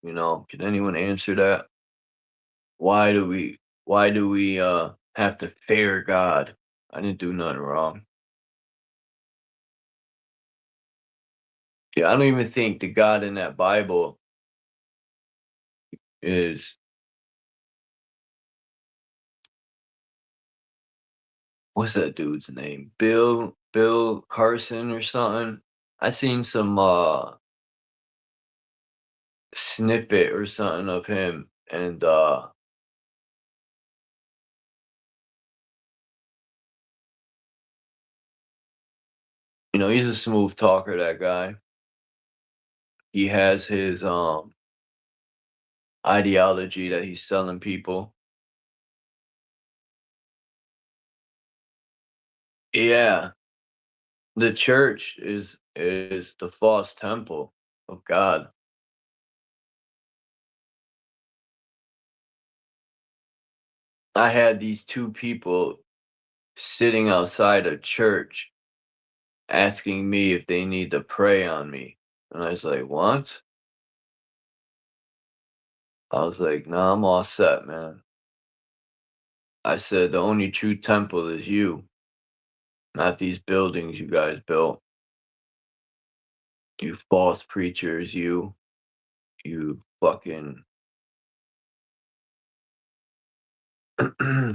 You know, can anyone answer that? Why do we have to fear God? I didn't do nothing wrong. Yeah, I don't even think the God in that Bible is what's that dude's name? Bill Carson or something. I seen some snippet or something of him, and you know, he's a smooth talker, that guy. He has his ideology that he's selling people. Yeah, the church is the false temple of God. I had these two people sitting outside a church asking me if they need to pray on me. And I was like, "What?" I was like, "Nah, I'm all set, man." I said, "The only true temple is you, not these buildings you guys built. You false preachers, you fucking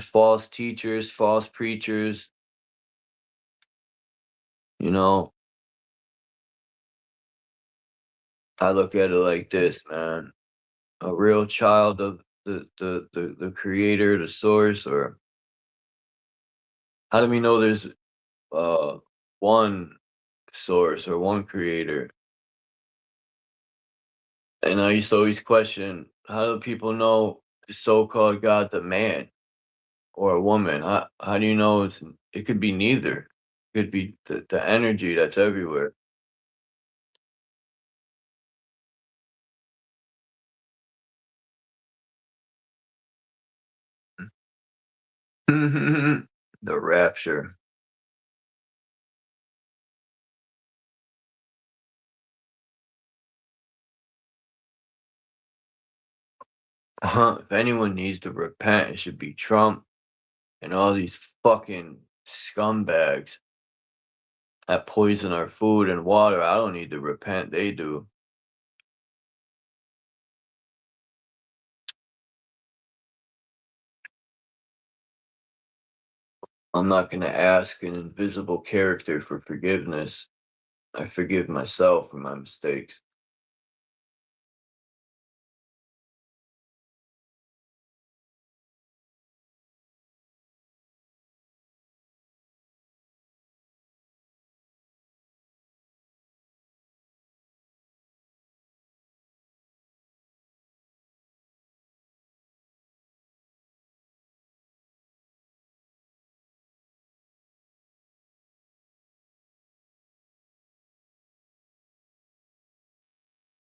false teachers, false preachers, you know." I look at it like this, man. A real child of the creator, the source, or how do we know there's uh one source or one creator? And I used to always question, how do people know the so-called God, the man or a woman? How do you know it could be neither? It could be the energy that's everywhere. The rapture. If anyone needs to repent, it should be Trump and all these fucking scumbags that poison our food and water. I don't need to repent. They do. I'm not going to ask an invisible character for forgiveness. I forgive myself for my mistakes.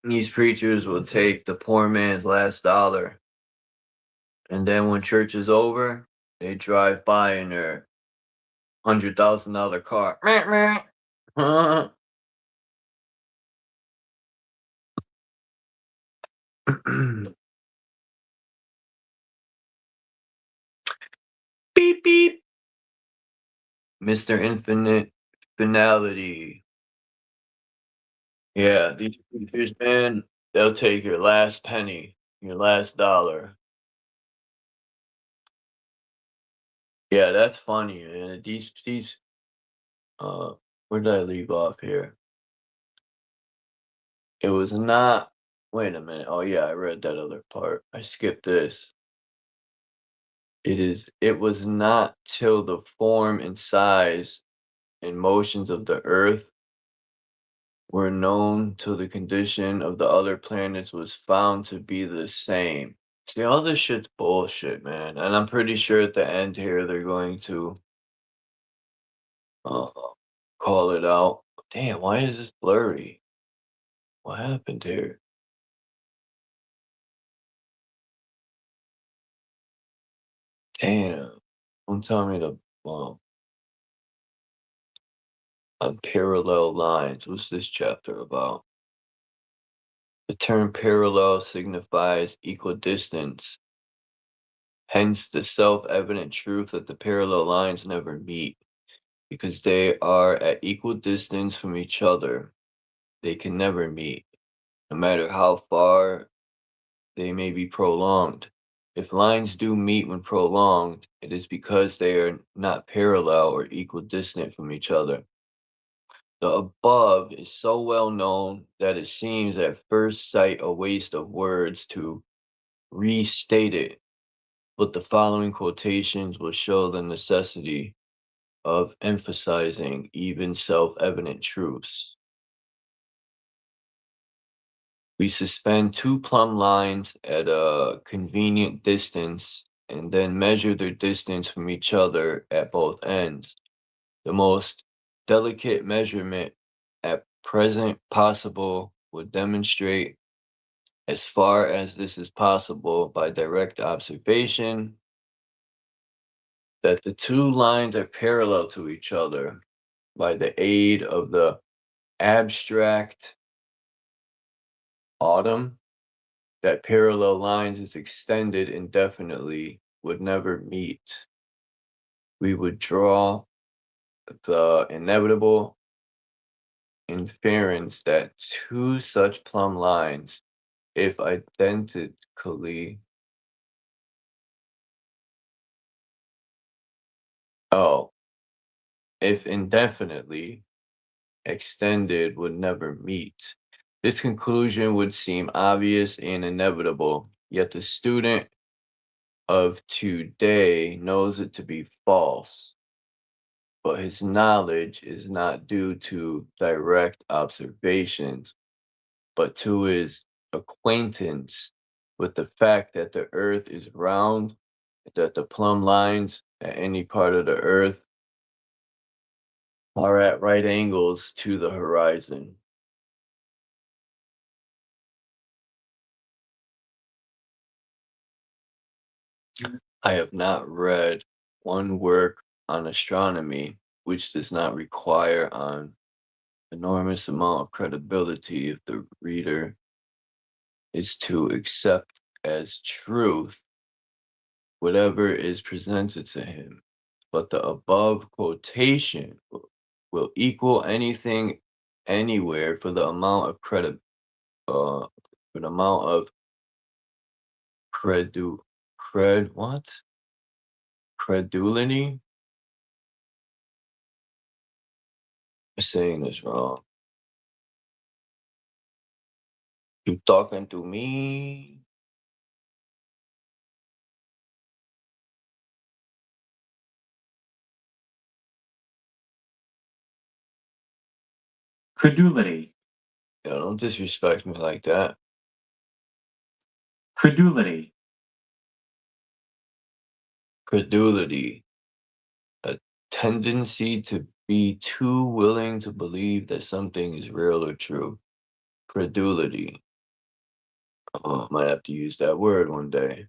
These preachers will take the poor man's last dollar, and then when church is over, they drive by in their $100,000 car. Meh, meh. Beep beep. Mr. Infinite Finality. Yeah, these preachers, man, they'll take your last penny, your last dollar. Yeah, that's funny, man. These where did I leave off here? It was not wait a minute. Oh yeah, I read that other part. I skipped this. It was not till the form and size and motions of the earth were known till the condition of the other planets was found to be the same. See, all this shit's bullshit, man. And I'm pretty sure at the end here they're going to uh, call it out. Damn, why is this blurry? What happened here? Damn. Don't tell me the on parallel lines. What's this chapter about? The term parallel signifies equal distance. Hence the self-evident truth that the parallel lines never meet. Because they are at equal distance from each other, they can never meet, no matter how far they may be prolonged. If lines do meet when prolonged, it is because they are not parallel or equidistant from each other. The above is so well known that it seems at first sight a waste of words to restate it, but the following quotations will show the necessity of emphasizing even self-evident truths. We suspend two plumb lines at a convenient distance and then measure their distance from each other at both ends. The most delicate measurement at present possible would demonstrate, as far as this is possible by direct observation, that the two lines are parallel to each other by the aid of the abstract autumn. That parallel lines is extended indefinitely would never meet. We would draw the inevitable inference that two such plumb lines, if identically if indefinitely extended, would never meet. This conclusion would seem obvious and inevitable, yet the student of today knows it to be false. But his knowledge is not due to direct observations, but to his acquaintance with the fact that the earth is round, that the plumb lines at any part of the earth are at right angles to the horizon. I have not read one work on astronomy which does not require an enormous amount of credibility if the reader is to accept as truth whatever is presented to him. But the above quotation will equal anything anywhere for the amount of credulity. I'm saying this wrong. You talking to me? Credulity. Yeah, don't disrespect me like that. Credulity. Credulity. A tendency to be too willing to believe that something is real or true. Credulity. Oh, might have to use that word one day.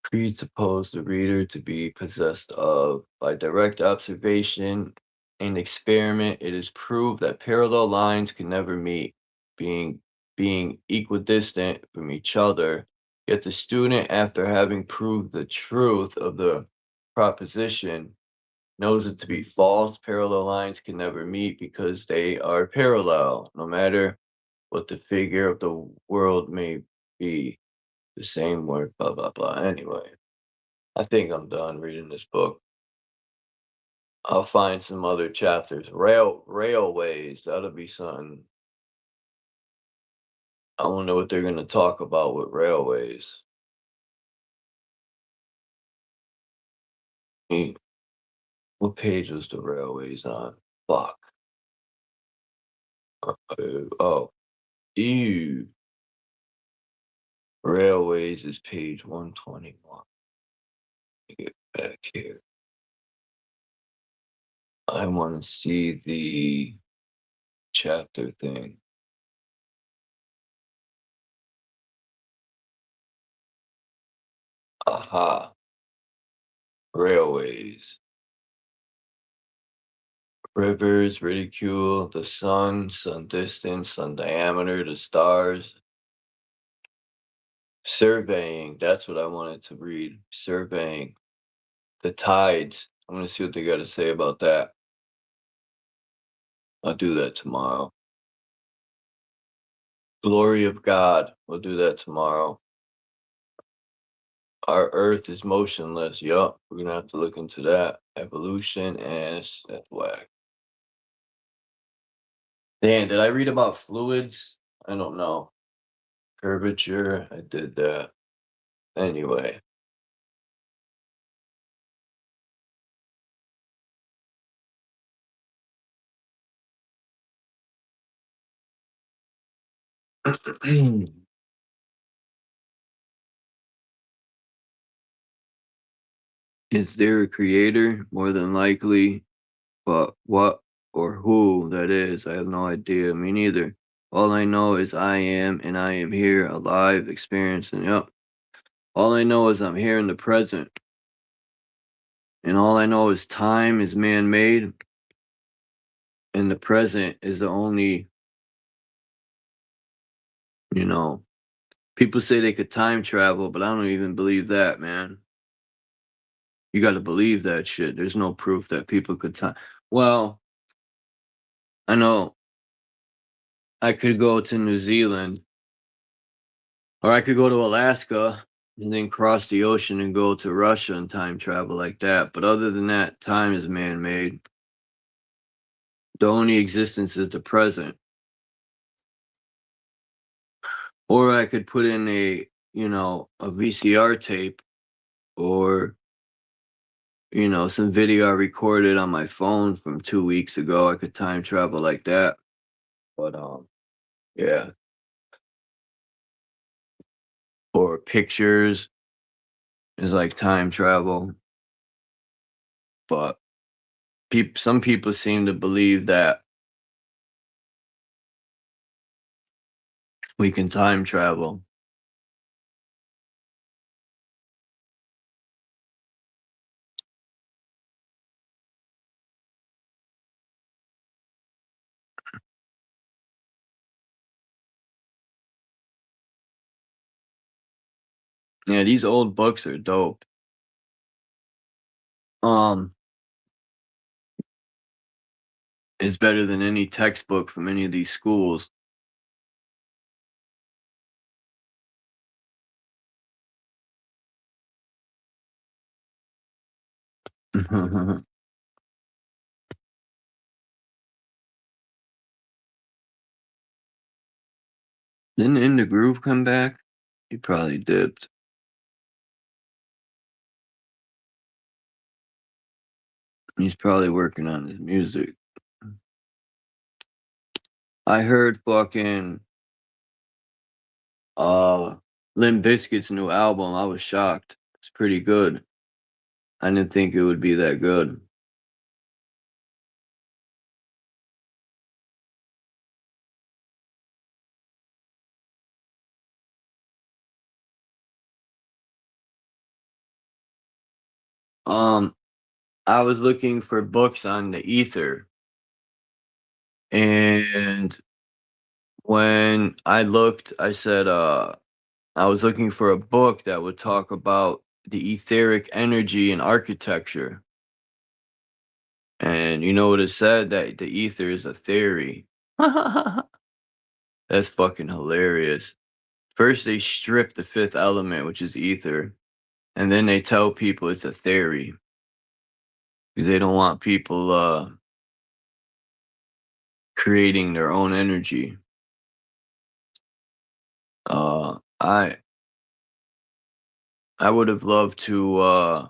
Presuppose the reader to be possessed of, by direct observation and experiment, it is proved that parallel lines can never meet, being equidistant from each other. Yet the student, after having proved the truth of the proposition, knows it to be false. Parallel lines can never meet because they are parallel, no matter what the figure of the world may be. The same word, blah, blah, blah. Anyway, I think I'm done reading this book. I'll find some other chapters. Railways, that'll be something. I don't know what they're going to talk about with railways. What page was the railways on? Fuck. Oh, ew. Railways is page 121. Get back here. I want to see the chapter thing. Aha. Railways. Rivers, ridicule, the sun distance, sun diameter, the stars. Surveying, that's what I wanted to read. Surveying. The tides. I'm going to see what they got to say about that. I'll do that tomorrow. Glory of God. We'll do that tomorrow. Our earth is motionless. Yup, we're going to have to look into that. Evolution and that's whack. Damn, did I read about fluids? I don't know. Curvature, I did that. Anyway. Is there a creator? More than likely. But what or who that is, I have no idea. Me neither. All I know is I am, and I am here, alive, experiencing. Yep. All I know is I'm here in the present. And all I know is time is man-made. And the present is the only, people say they could time travel, but I don't even believe that, man. You got to believe that shit. There's no proof that people could time. Well, I know I could go to New Zealand, or I could go to Alaska and then cross the ocean and go to Russia and time travel like that. But other than that, time is man-made. The only existence is the present. Or I could put in a VCR tape, or some video I recorded on my phone from 2 weeks ago. I could time travel like that. But yeah. Or pictures is like time travel. But some people seem to believe that we can time travel. Yeah, these old books are dope. It's better than any textbook from any of these schools. Didn't In the Groove come back? He probably dipped. He's probably working on his music. I heard fucking Limp Bizkit's new album. I was shocked. It's pretty good. I didn't think it would be that good. I was looking for books on the ether, and when I looked, I said I was looking for a book that would talk about the etheric energy in architecture. And you know what it said? That the ether is a theory. That's fucking hilarious. First, they strip the fifth element, which is ether, and then they tell people it's a theory because they don't want people creating their own energy. I would have loved to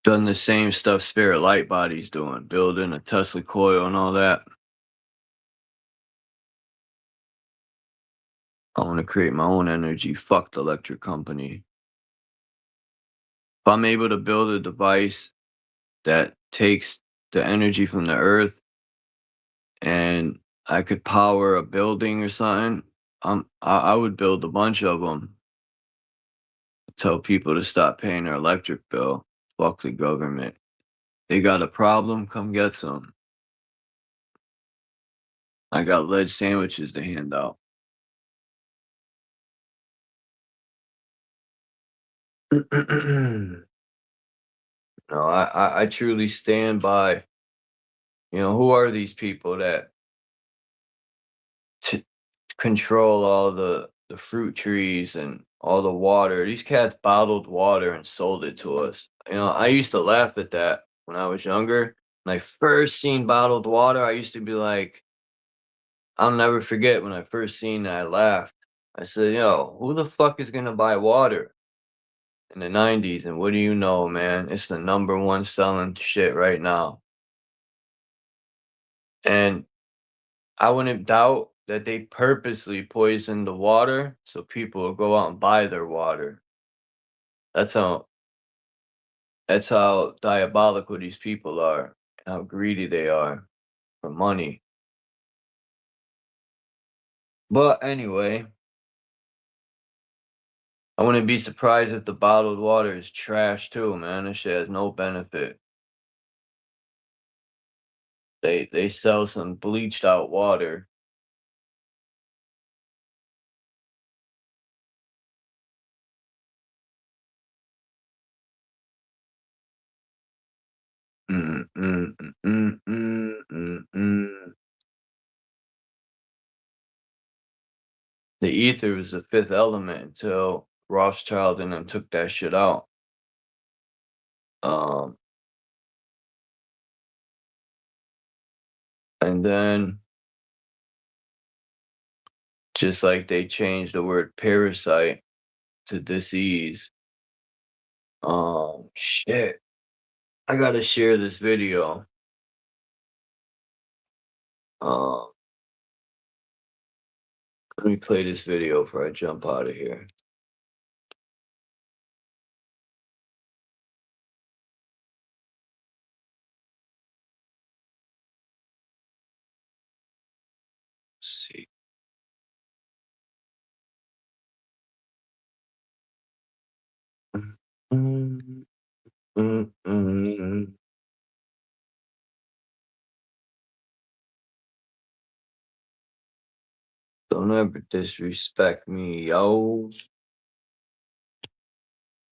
done the same stuff Spirit Light Body's doing, building a Tesla coil and all that. I want to create my own energy. Fuck the electric company. If I'm able to build a device that takes the energy from the earth and I could power a building or something, I would build a bunch of them. Tell people to stop paying their electric bill. Fuck the government. They got a problem? Come get some. I got lead sandwiches to hand out. No, I truly stand by, who are these people that control all the fruit trees and all the water? These cats bottled water and sold it to us. I used to laugh at that when I was younger. When I first seen bottled water, I used to be like, I'll never forget when I first seen that, I laughed. I said, yo, who the fuck is gonna buy water in the 90s? And what do you know, man? It's the #1 selling shit right now. And I wouldn't doubt that they purposely poisoned the water so people will go out and buy their water. That's how diabolical these people are, and how greedy they are for money. But anyway, I wouldn't be surprised if the bottled water is trash too, man. This shit has no benefit. They sell some bleached out water. Mm, mm, mm, mm, mm, mm, mm. The ether was the fifth element until Rothschild and them took that shit out. Um, and then just like they changed the word parasite to disease. Shit. I gotta share this video. Um, Let me play this video before I jump out of here. Let's see. Mm, mm, mm. Don't ever disrespect me, yo.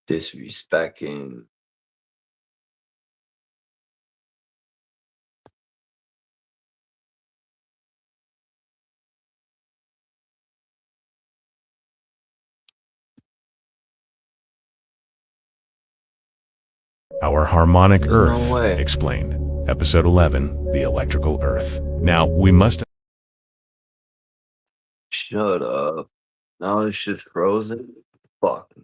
Disrespecting. Our Harmonic No Earth way. Explained. Episode 11, The Electrical Earth. Now, we must... Shut up. Now this shit's frozen? Fuck me.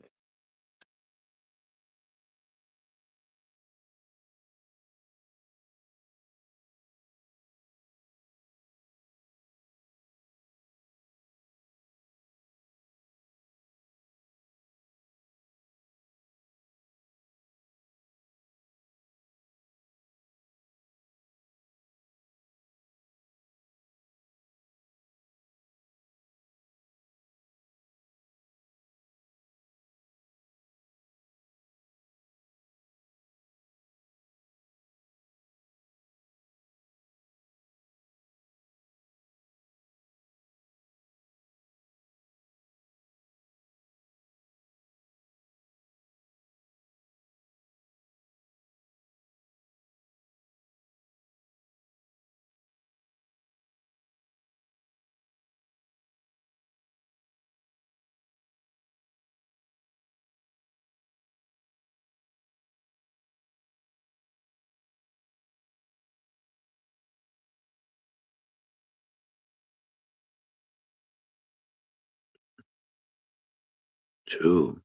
Two.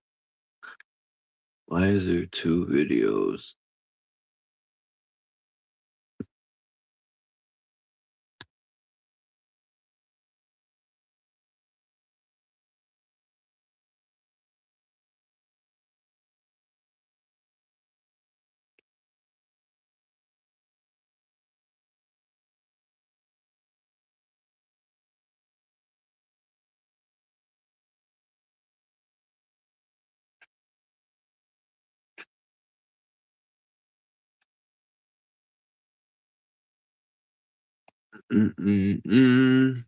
Why is there two videos? Mm-mm-mm.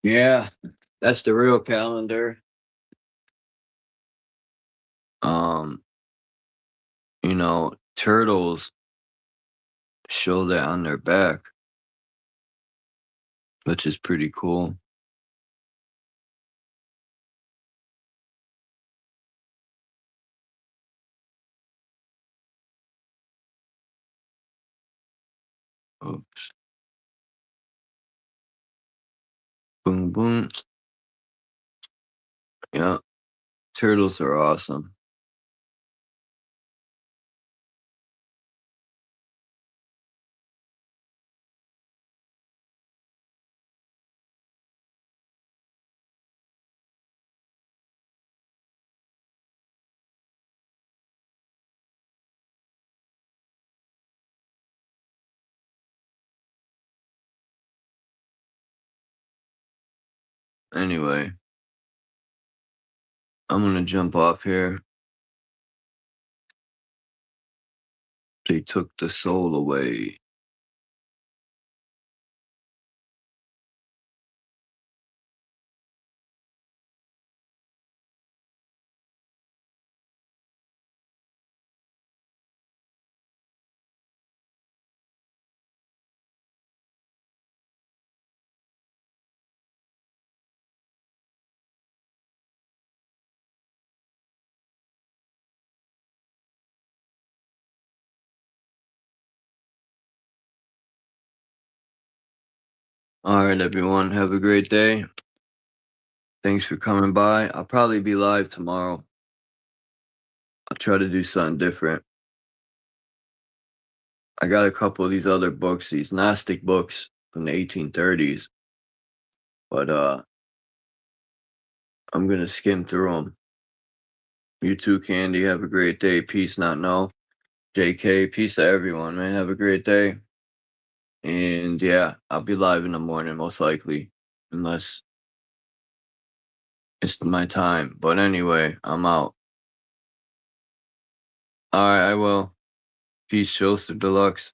Yeah, that's the real calendar. Um, turtles show that on their back, which is pretty cool. Oops. Boom, boom. Yeah, turtles are awesome. Anyway, I'm gonna jump off here. They took the soul away. All right, everyone, have a great day. Thanks for coming by. I'll probably be live tomorrow. I'll try to do something different. I got a couple of these other books, these Gnostic books from the 1830s, but I'm gonna skim through them. You too, Candy. Have a great day. Peace, not no. JK, peace to everyone, man. Have a great day. And yeah, I'll be live in the morning, most likely, unless it's my time. But anyway, I'm out. All right, I will. Peace, Joseph Deluxe.